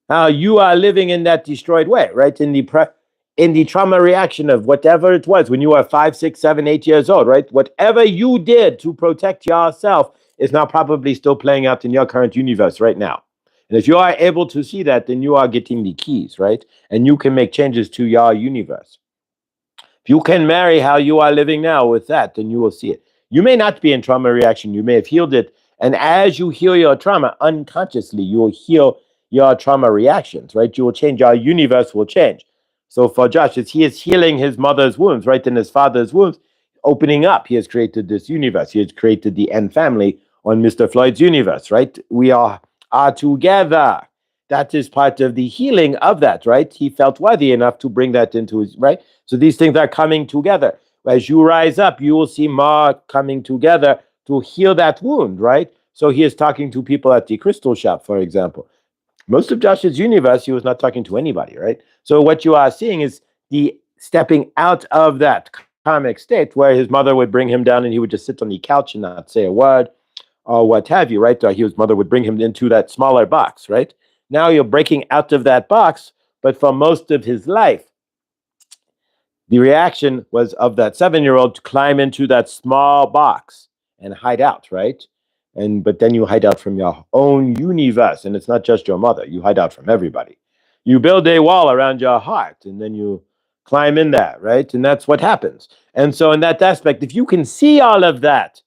how you are living in that destroyed way, right? In the trauma reaction of whatever it was when you were 5, 6, 7, 8 years old, right? Whatever you did to protect yourself is now probably still playing out in your current universe right now. And if you are able to see that, then you are getting the keys, right? And you can make changes to your universe. If you can marry how you are living now with that, then you will see it. You may not be in trauma reaction. You may have healed it. And as you heal your trauma, unconsciously, you will heal your trauma reactions, right? You will change. Your universe will change. So for Josh, as he is healing his mother's wounds, right, and his father's wounds, opening up, he has created this universe. He has created the N family on Mr. Floyd's universe, right? We are together. That is part of the healing of that, right? He felt worthy enough to bring that into his, right? So these things are coming together. As you rise up, you will see more coming together to heal that wound, right? So he is talking to people at the crystal shop, for example. Most of Josh's universe, he was not talking to anybody, right? So what you are seeing is the stepping out of that karmic state where his mother would bring him down and he would just sit on the couch and not say a word or what have you, right? Or his mother would bring him into that smaller box, right? Now you're breaking out of that box, but for most of his life, the reaction was of that 7-year-old to climb into that small box and hide out, right? But then you hide out from your own universe, and it's not just your mother. You hide out from everybody. You build a wall around your heart, and then you climb in there, right? And that's what happens. And so in that aspect, if you can see all of that,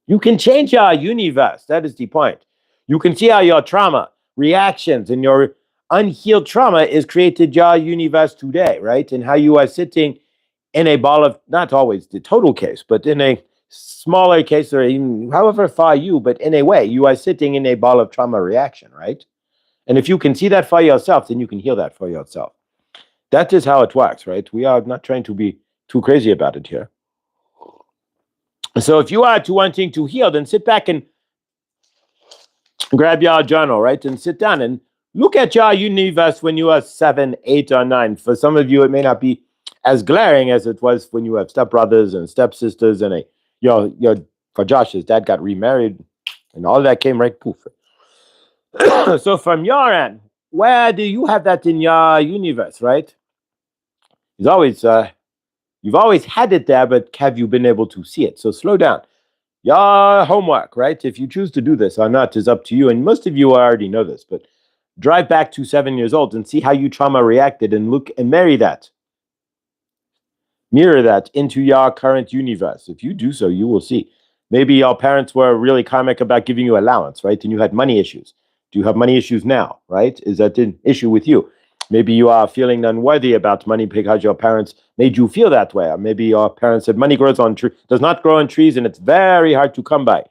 you can change your universe. That is the point. You can see how your trauma, reactions, and your unhealed trauma is created your universe today, right? And how you are sitting in a ball of, not always the total case, but in a smaller case, or even however far you, but in a way, you are sitting in a ball of trauma reaction, right? And if you can see that for yourself, then you can heal that for yourself. That is how it works, right? We are not trying to be too crazy about it here. So if you are wanting to heal, then sit back and grab your journal, right? And sit down and look at your universe when you are 7, 8, or 9. For some of you, it may not be as glaring as it was when you have stepbrothers and stepsisters and for Josh, his dad got remarried and all that came right poof. So from your end, where do you have that in your universe, right? It's always you've always had it there, but have you been able to see it? So slow down. Your homework, right? If you choose to do this or not is up to you. And most of you already know this, but drive back to 7 years old and see how you trauma reacted and look and mirror that into your current universe. If you do so, you will see. Maybe your parents were really karmic about giving you allowance, right? And you had money issues. Do you have money issues now, right? Is that an issue with you? Maybe you are feeling unworthy about money because your parents made you feel that way. Or maybe your parents said money does not grow on trees and it's very hard to come by.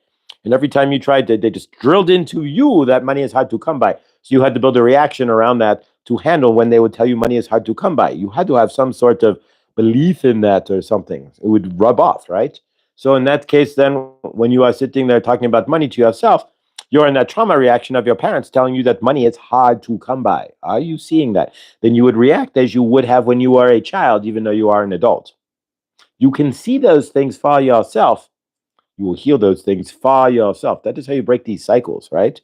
And every time you tried to, they just drilled into you that money is hard to come by. So you had to build a reaction around that to handle when they would tell you money is hard to come by. You had to have some sort of belief in that or something. It would rub off, right? So in that case, then when you are sitting there talking about money to yourself, you're in that trauma reaction of your parents telling you that money is hard to come by. Are you seeing that? Then you would react as you would have when you were a child, even though you are an adult. You can see those things for yourself. You will heal those things for yourself. That is how you break these cycles, right?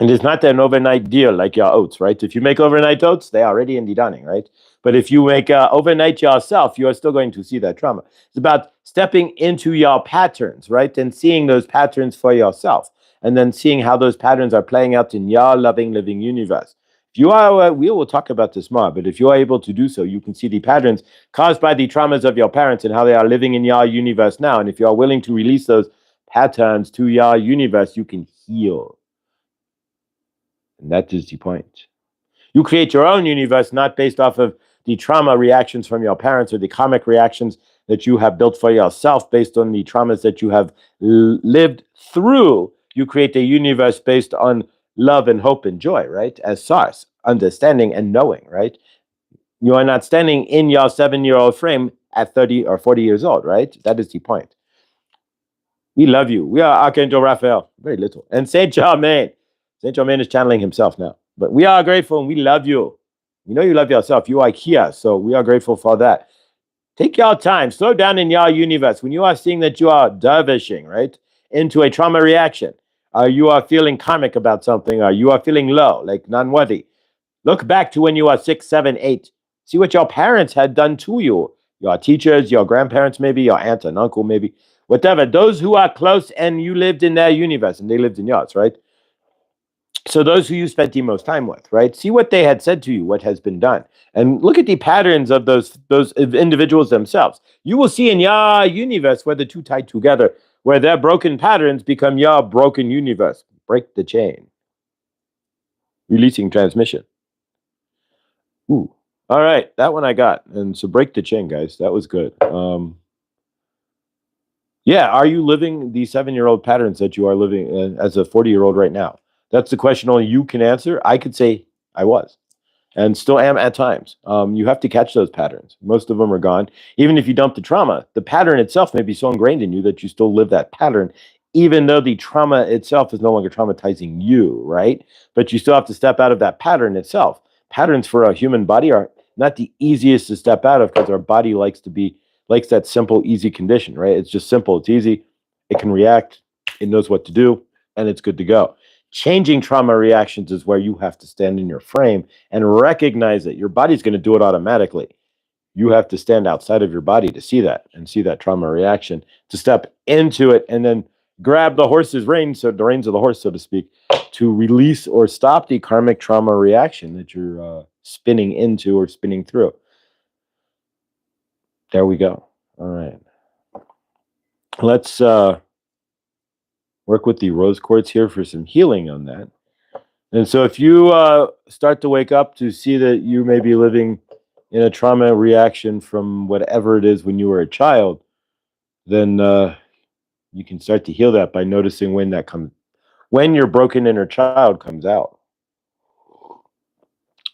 And it's not an overnight deal like your oats, right? If you make overnight oats, they are already in the dawning, right? But if you make overnight yourself, you are still going to see that trauma. It's about stepping into your patterns, right? And seeing those patterns for yourself. And then seeing how those patterns are playing out in your loving, living universe. If you are, we will talk about this more, but if you are able to do so, you can see the patterns caused by the traumas of your parents and how they are living in your universe now. And if you are willing to release those patterns to your universe, you can heal. And that is the point. You create your own universe, not based off of the trauma reactions from your parents or the karmic reactions that you have built for yourself based on the traumas that you have lived through. You create a universe based on love and hope and joy, right? As source, understanding and knowing, right? You are not standing in your 7-year-old frame at 30 or 40 years old, right? That is the point. We love you. We are Archangel Raphael, very little. And Saint Germain. Saint Germain is channeling himself now. But we are grateful and we love you. We know you love yourself. You are here. So we are grateful for that. Take your time. Slow down in your universe. When you are seeing that you are dervishing, right, into a trauma reaction, you are feeling karmic about something, or you are feeling low, like non-worthy. Look back to when you are 6, 7, 8. See what your parents had done to you. Your teachers, your grandparents, maybe, your aunt and uncle, maybe. Whatever. Those who are close and you lived in their universe and they lived in yours, right? So those who you spent the most time with, right? See what they had said to you, what has been done. And look at the patterns of those individuals themselves. You will see in your universe where the two tied together, where their broken patterns become your broken universe. Break the chain. Releasing transmission. Ooh. All right, that one I got. And so break the chain, guys. That was good. Yeah, are you living the 7-year-old patterns that you are living as a 40-year-old right now? That's the question only you can answer. I could say I was and still am at times. You have to catch those patterns. Most of them are gone. Even if you dump the trauma, the pattern itself may be so ingrained in you that you still live that pattern, even though the trauma itself is no longer traumatizing you, right? But you still have to step out of that pattern itself. Patterns for a human body are not the easiest to step out of because our body likes that simple, easy condition, right? It's just simple. It's easy. It can react. It knows what to do, and it's good to go. Changing trauma reactions is where you have to stand in your frame and recognize it. Your body's going to do it automatically. You have to stand outside of your body to see that and see that trauma reaction, to step into it and then grab the horse's reins, so the reins of the horse, so to speak, to release or stop the karmic trauma reaction that you're spinning into or spinning through. There we go. All right. Let's work with the rose quartz here for some healing on that. And so if you start to wake up to see that you may be living in a trauma reaction from whatever it is when you were a child, then you can start to heal that by noticing when your broken inner child comes out.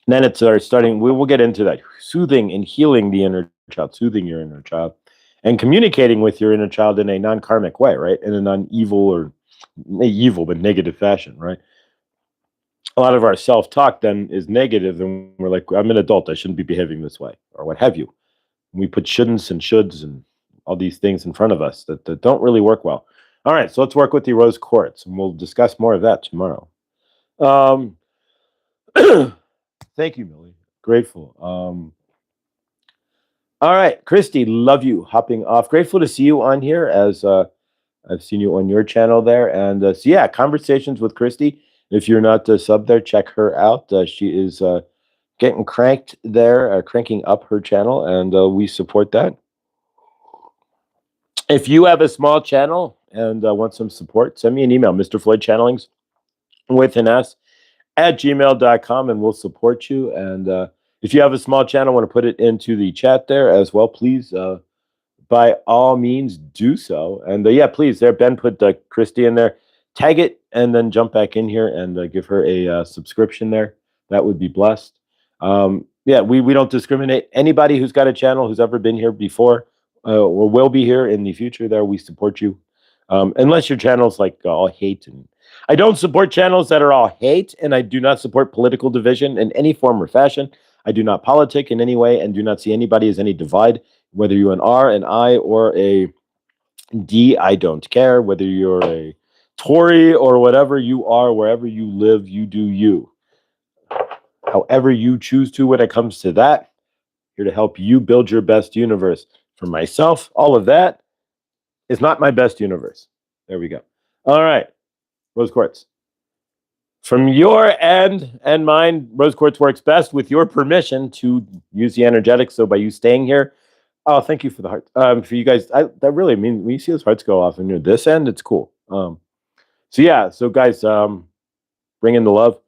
And then it's starting, we will get into that, soothing and healing the inner child, soothing your inner child, and communicating with your inner child in a non-karmic way, right? In a non-evil or evil, but negative fashion, right? A lot of our self-talk then is negative, and we're like, I'm an adult, I shouldn't be behaving this way, or what have you. And we put shouldn'ts and shoulds and all these things in front of us that don't really work well. All right, so let's work with the rose quartz, and we'll discuss more of that tomorrow. Um, thank you, Millie. Grateful. All right, Christy, love you. Hopping off. Grateful to see you on here as I've seen you on your channel there. And so, yeah, conversations with Christy. If you're not sub there, check her out. She is getting cranked there, cranking up her channel, and we support that. If you have a small channel and want some support, send me an email, Mr. Floyd Channelings with an S at gmail.com, and we'll support you. And if you have a small channel, want to put it into the chat there as well, please, by all means, do so. And yeah, please, there, Ben put Christy in there. Tag it and then jump back in here and give her a subscription there. That would be blessed. Yeah, we don't discriminate. Anybody who's got a channel who's ever been here before or will be here in the future, there, we support you. Unless your channel's like all hate. And I don't support channels that are all hate, and I do not support political division in any form or fashion. I do not politic in any way and do not see anybody as any divide, whether you're an R, an I, or a D. I don't care. Whether you're a Tory or whatever you are, wherever you live, you do you. However you choose to when it comes to that, here to help you build your best universe. For myself, all of that is not my best universe. There we go. All right, rose quartz. From your end and mine, rose quartz works best with your permission to use the energetics. So by you staying here, oh, thank you for the heart. For you guys, that really, I mean, when you see those hearts go off and you're this end, it's cool. So yeah, so guys, bring in the love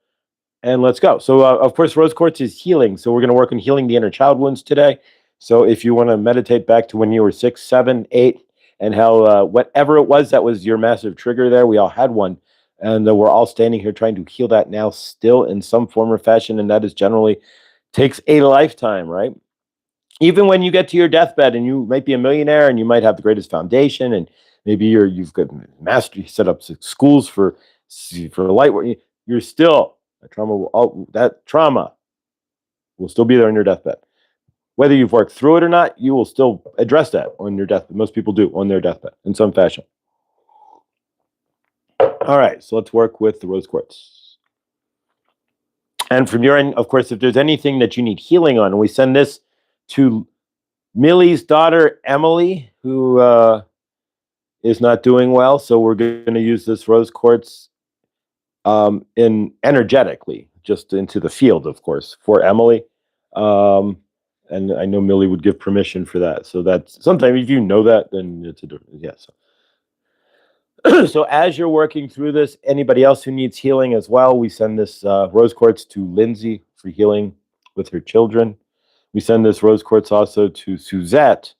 and let's go. So of course, rose quartz is healing. So we're going to work on healing the inner child wounds today. So if you want to meditate back to when you were 6, 7, 8, and how whatever it was that was your massive trigger there, we all had one. And we're all standing here trying to heal that now still in some form or fashion. And that is generally takes a lifetime, right? Even when you get to your deathbed and you might be a millionaire and you might have the greatest foundation and maybe you've got mastery set up schools for light work, you're still that trauma will still be there on your deathbed. Whether you've worked through it or not, you will still address that on your deathbed. Most people do on their deathbed in some fashion. All right, so let's work with the rose quartz. And from your end, of course, if there's anything that you need healing on, we send this to Millie's daughter, Emily, who is not doing well. So we're going to use this rose quartz in energetically, just into the field, of course, for Emily. And I know Millie would give permission for that. So that's sometimes if you know that, then it's a different, yeah. So as you're working through this, anybody else who needs healing as well, we send this rose quartz to Lindsay for healing with her children. We send this rose quartz also to Suzette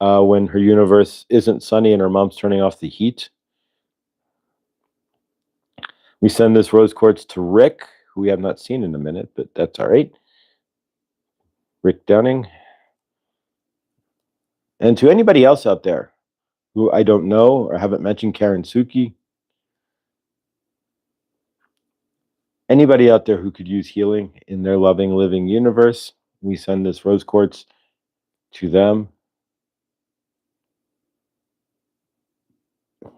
when her universe isn't sunny and her mom's turning off the heat. We send this rose quartz to Rick, who we have not seen in a minute, but that's all right. Rick Downing. And to anybody else out there who I don't know or haven't mentioned, Karen Suki. Anybody out there who could use healing in their loving, living universe, we send this rose quartz to them.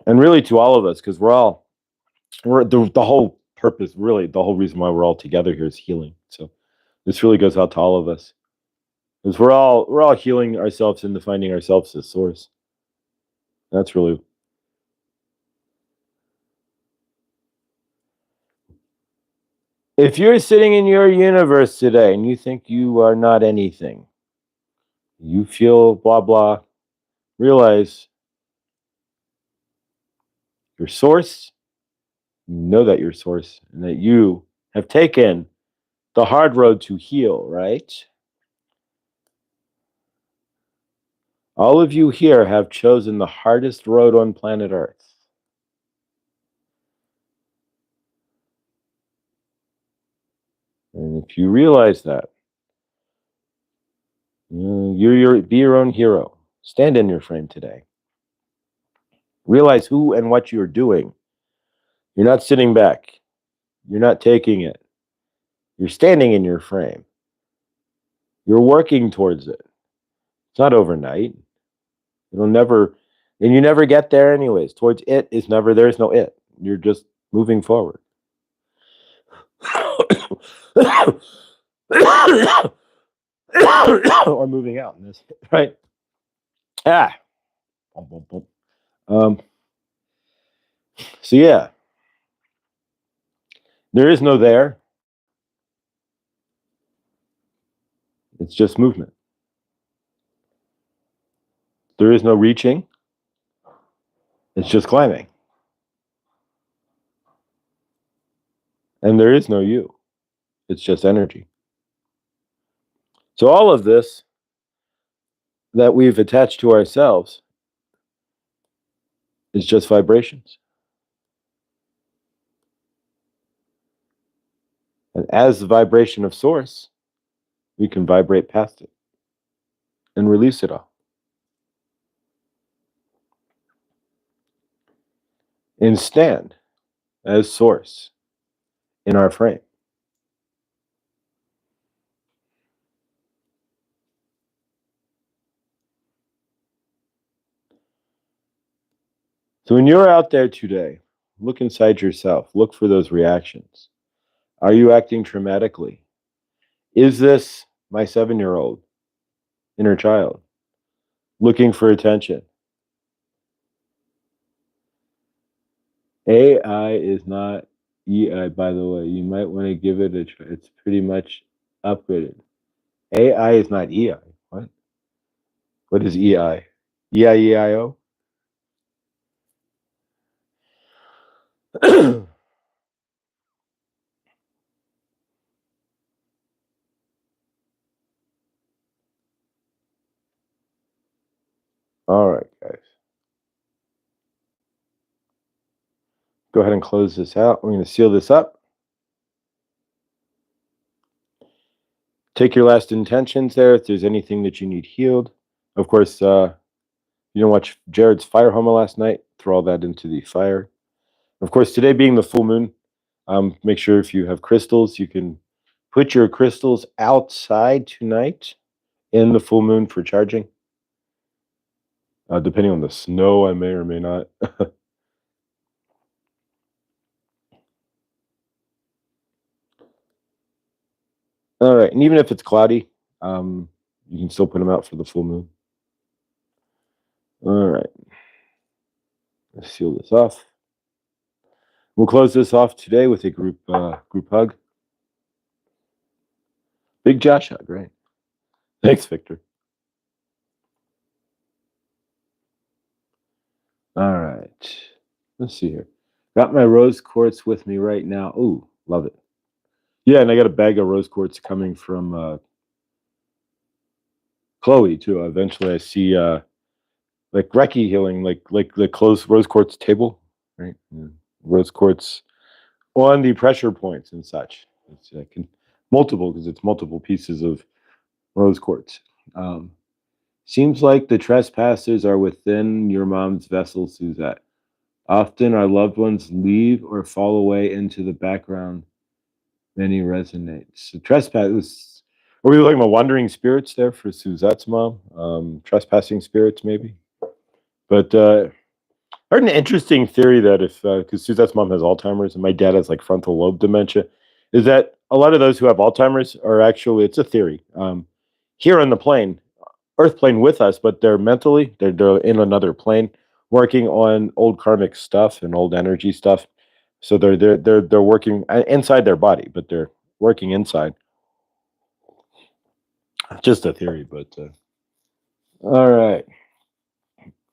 And really to all of us, because we're the whole purpose, really, the whole reason why we're all together here is healing. So this really goes out to all of us. Because we're all healing ourselves into finding ourselves as source. That's really. If you're sitting in your universe today and you think you are not anything, you feel blah blah, realize your source, you know that your source, and that you have taken the hard road to heal, right? All of you here have chosen the hardest road on planet Earth. And if you realize that, be your own hero. Stand in your frame today. Realize who and what you're doing. You're not sitting back. You're not taking it. You're standing in your frame. You're working towards it. It's not overnight. It'll never, and you never get there anyways. Towards it is never, there's no it. You're just moving forward. or moving out in this, right? Ah. Um, so yeah, there is no there. It's just movement. There is no reaching. It's just climbing. And there is no you. It's just energy. So all of this that we've attached to ourselves is just vibrations. And as the vibration of source, we can vibrate past it and release it all. And stand as source in our frame. So when you're out there today, look inside yourself, look for those reactions. Are you acting traumatically? Is this my 7-year-old inner child looking for attention? AI is not EI, by the way. You might want to give it a try. It's pretty much upgraded. AI is not EI. What? What is EI? EIEIO? All right, guys. Go ahead and close this out. We're going to seal this up. Take your last intentions there. If there's anything that you need healed, of course, you didn't watch Jared's fire homa last night. Throw all that into the fire. Of course, today being the full moon, make sure if you have crystals, you can put your crystals outside tonight in the full moon for charging. Depending on the snow, I may or may not. All right, and even if it's cloudy, you can still put them out for the full moon. All right, let's seal this off. We'll close this off today with a group hug. Big Josh hug, right? Thanks, Victor. All right, let's see here. Got my rose quartz with me right now. Ooh, love it. Yeah, and I got a bag of rose quartz coming from Chloe too. Eventually, I see like Reiki healing, like the closed rose quartz table, right? Yeah. Rose quartz on the pressure points and such. It's multiple because it's multiple pieces of rose quartz. Seems like the trespassers are within your mom's vessel, Suzette. Often our loved ones leave or fall away into the background. Many resonate. So trespass. Are we looking at wandering spirits there for Suzette's mom? Trespassing spirits, maybe. But I heard an interesting theory that if, because Suzette's mom has Alzheimer's and my dad has like frontal lobe dementia, is that a lot of those who have Alzheimer's are actually, it's a theory, here on the plane, Earth plane with us, but they're mentally, they're in another plane working on old karmic stuff and old energy stuff. So they're working inside their body, but they're working inside. Just a theory, but all right.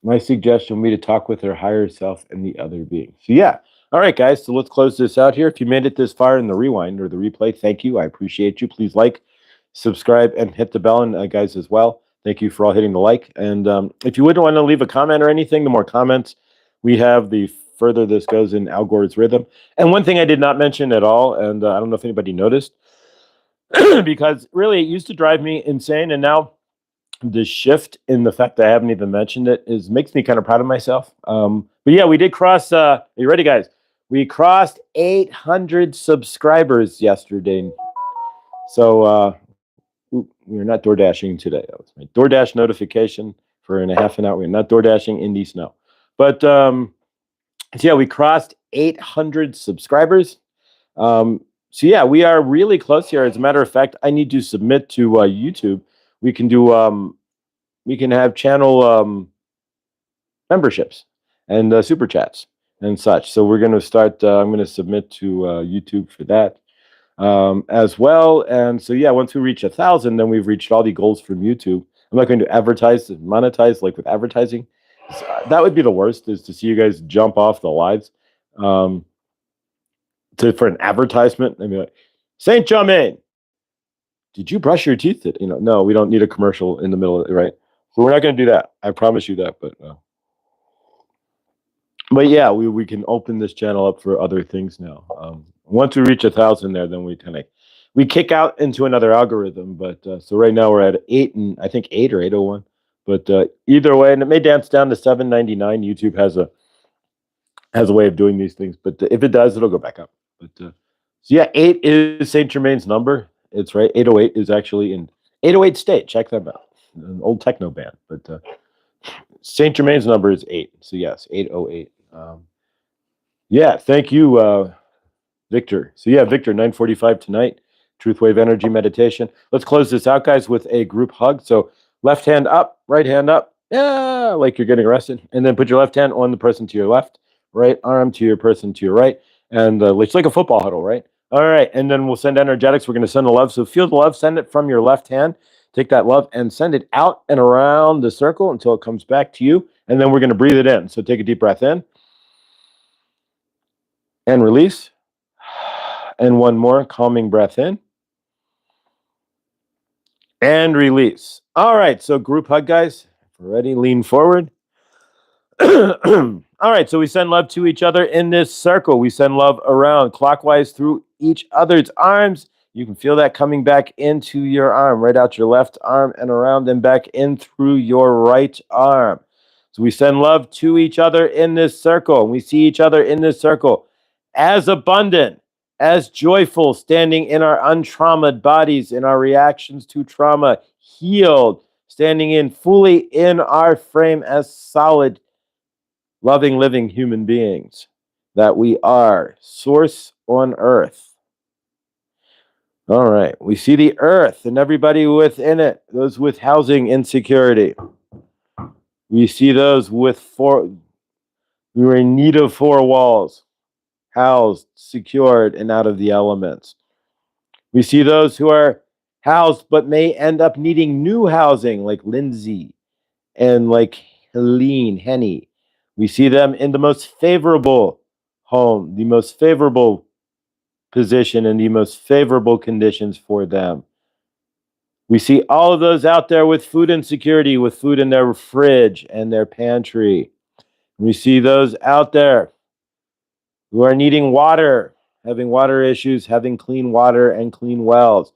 My suggestion would be to talk with her higher self and the other being. So yeah. All right, guys. So let's close this out here. If you made it this far in the rewind or the replay, thank you. I appreciate you. Please like, subscribe, and hit the bell, and guys as well. Thank you for all hitting the like. And if you wouldn't want to leave a comment or anything, the more comments we have, the further this goes in Al Gore's rhythm. And one thing I did not mention at all, and I don't know if anybody noticed, because really it used to drive me insane, and now the shift in the fact that I haven't even mentioned it makes me kind of proud of myself. But yeah, we did cross. Are you ready, guys? We crossed 800 subscribers yesterday. So we're not door dashing today. That was my DoorDash notification for in a half an hour. We're not door dashing in the snow. But so yeah, we crossed 800 subscribers. So yeah, we are really close here. As a matter of fact, I need to submit to YouTube. We can do we can have channel memberships and super chats and such. So we're going to start. I'm going to submit to YouTube for that as well. And so yeah, once we reach 1,000, then we've reached all the goals from YouTube. I'm not going to advertise, monetize like with advertising. So that would be the worst, is to see you guys jump off the lives for an advertisement. I mean, like, Saint Germain, did you brush your teeth? No, we don't need a commercial in the middle of it, right? So we're not going to do that. I promise you that. But yeah, we can open this channel up for other things now. Once we reach 1,000 there, then we kick out into another algorithm. But so right now we're at 8, and I think 8 or 801. But either way, and it may dance down to 799. YouTube has a way of doing these things, but if it does, it'll go back up. But so yeah, 8 is Saint Germain's number. It's right. 808 is actually in 808 state. Check them out. An old techno band, but Saint Germain's number is 8. So yes, 808. Yeah, thank you, Victor. So yeah, Victor, 9:45 tonight. Truth Wave Energy Meditation. Let's close this out, guys, with a group hug. So left hand up, right hand up. Yeah, like you're getting arrested. And then put your left hand on the person to your left, right arm to your person to your right. And it's like a football huddle, right? All right. And then we'll send energetics. We're going to send the love. So feel the love. Send it from your left hand. Take that love and send it out and around the circle until it comes back to you. And then we're going to breathe it in. So take a deep breath in and release. And one more calming breath in and release. All right. So group hug, guys. If we're ready, lean forward. All right. So we send love to each other in this circle. We send love around clockwise through each other's arms. You can feel that coming back into your arm, right out your left arm and around and back in through your right arm. So we send love to each other in this circle. And we see each other in this circle as abundant, as joyful, standing in our untraumatized bodies, in our reactions to trauma, healed, standing in fully in our frame as solid, loving, living human beings that we are, source on earth. All right. We see the earth and everybody within it, those with housing insecurity. We see those who are in need of 4 walls, housed, secured, and out of the elements. We see those who are housed but may end up needing new housing, like Lindsay and like Henny. We see them in the most favorable home, the most favorable position, and the most favorable conditions for them. We see all of those out there with food insecurity, with food in their fridge and their pantry. We see those out there who are needing water, having water issues, having clean water and clean wells.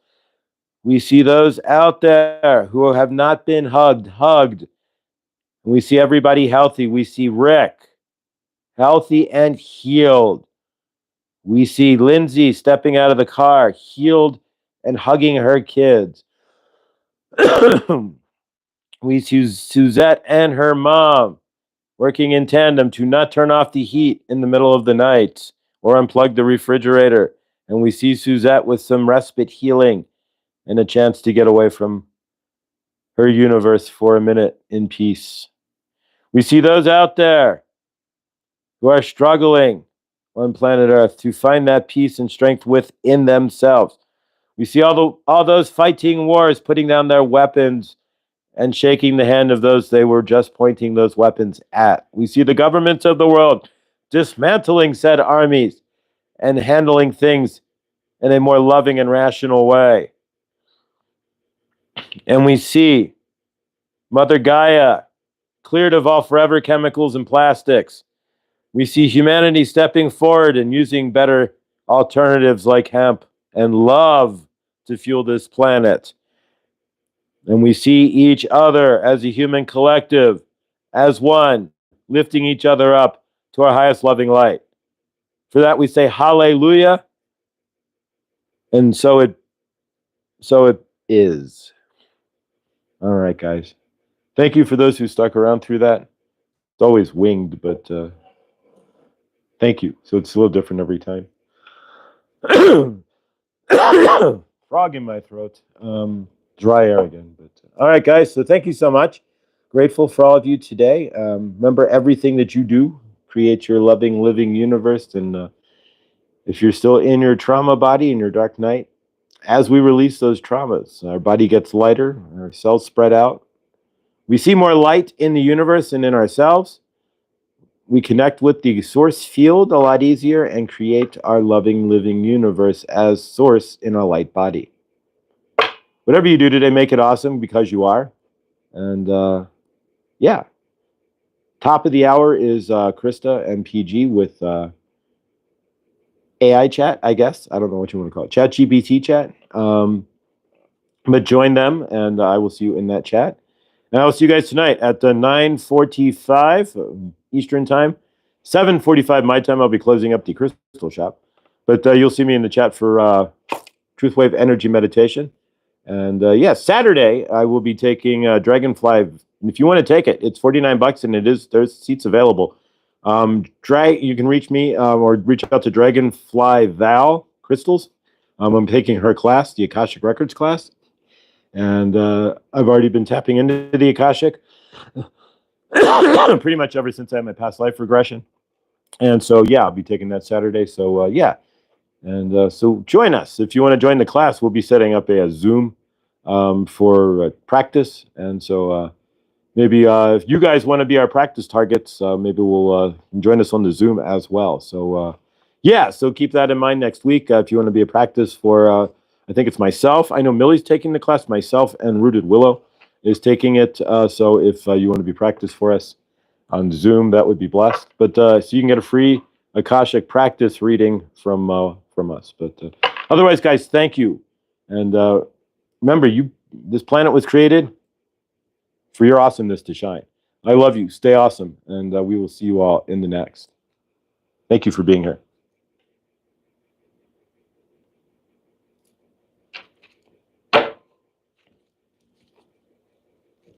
We see those out there who have not been hugged. We see everybody healthy. We see Rick healthy and healed. We see Lindsay stepping out of the car, healed and hugging her kids. We see Suzette and her mom working in tandem to not turn off the heat in the middle of the night or unplug the refrigerator. And we see Suzette with some respite healing and a chance to get away from her universe for a minute in peace. We see those out there who are struggling on planet Earth to find that peace and strength within themselves. We see all those fighting wars, putting down their weapons and shaking the hand of those they were just pointing those weapons at. We see the governments of the world dismantling said armies and handling things in a more loving and rational way. And we see Mother Gaia cleared of all forever chemicals and plastics. We see humanity stepping forward and using better alternatives like hemp and love to fuel this planet. And we see each other as a human collective, as one, lifting each other up to our highest loving light. For that we say hallelujah. And so it is. All right, guys. Thank you for those who stuck around through that. It's always winged, but thank you. So it's a little different every time. Frog in my throat. Dry air again. But all right, guys. So thank you so much. Grateful for all of you today. Remember, everything that you do creates your loving, living universe. And if you're still in your trauma body, in your dark night, as we release those traumas, our body gets lighter, our cells spread out. We see more light in the universe and in ourselves. We connect with the source field a lot easier and create our loving, living universe as source in our light body. Whatever you do today, make it awesome because you are. And yeah, top of the hour is Krista and PG with AI chat, I guess. I don't know what you want to call it. Chat GPT chat. But join them, and I will see you in that chat. And I will see you guys tonight at 9:45 Eastern Time, 7:45 my time. I'll be closing up the crystal shop. But you'll see me in the chat for Truth Wave Energy Meditation. And yeah, Saturday, I will be taking Dragonfly. If you want to take it, it's $49, and there's seats available. You can reach me or reach out to Dragonfly Val Crystals. I'm taking her class, the Akashic Records class. And I've already been tapping into the Akashic pretty much ever since I had my past life regression. And so, yeah, I'll be taking that Saturday. So, yeah. And so join us. If you want to join the class, we'll be setting up a Zoom for practice. And so maybe if you guys want to be our practice targets, maybe we'll join us on the Zoom as well. So, yeah, so keep that in mind next week. If you want to be a practice for, I think it's myself. I know Millie's taking the class. Myself and Rooted Willow is taking it. So if you want to be practice for us on Zoom, that would be blessed. But so you can get a free Akashic practice reading from us. But otherwise, guys, thank you. And remember, this planet was created for your awesomeness to shine. I love you. Stay awesome. And we will see you all in the next. Thank you for being here.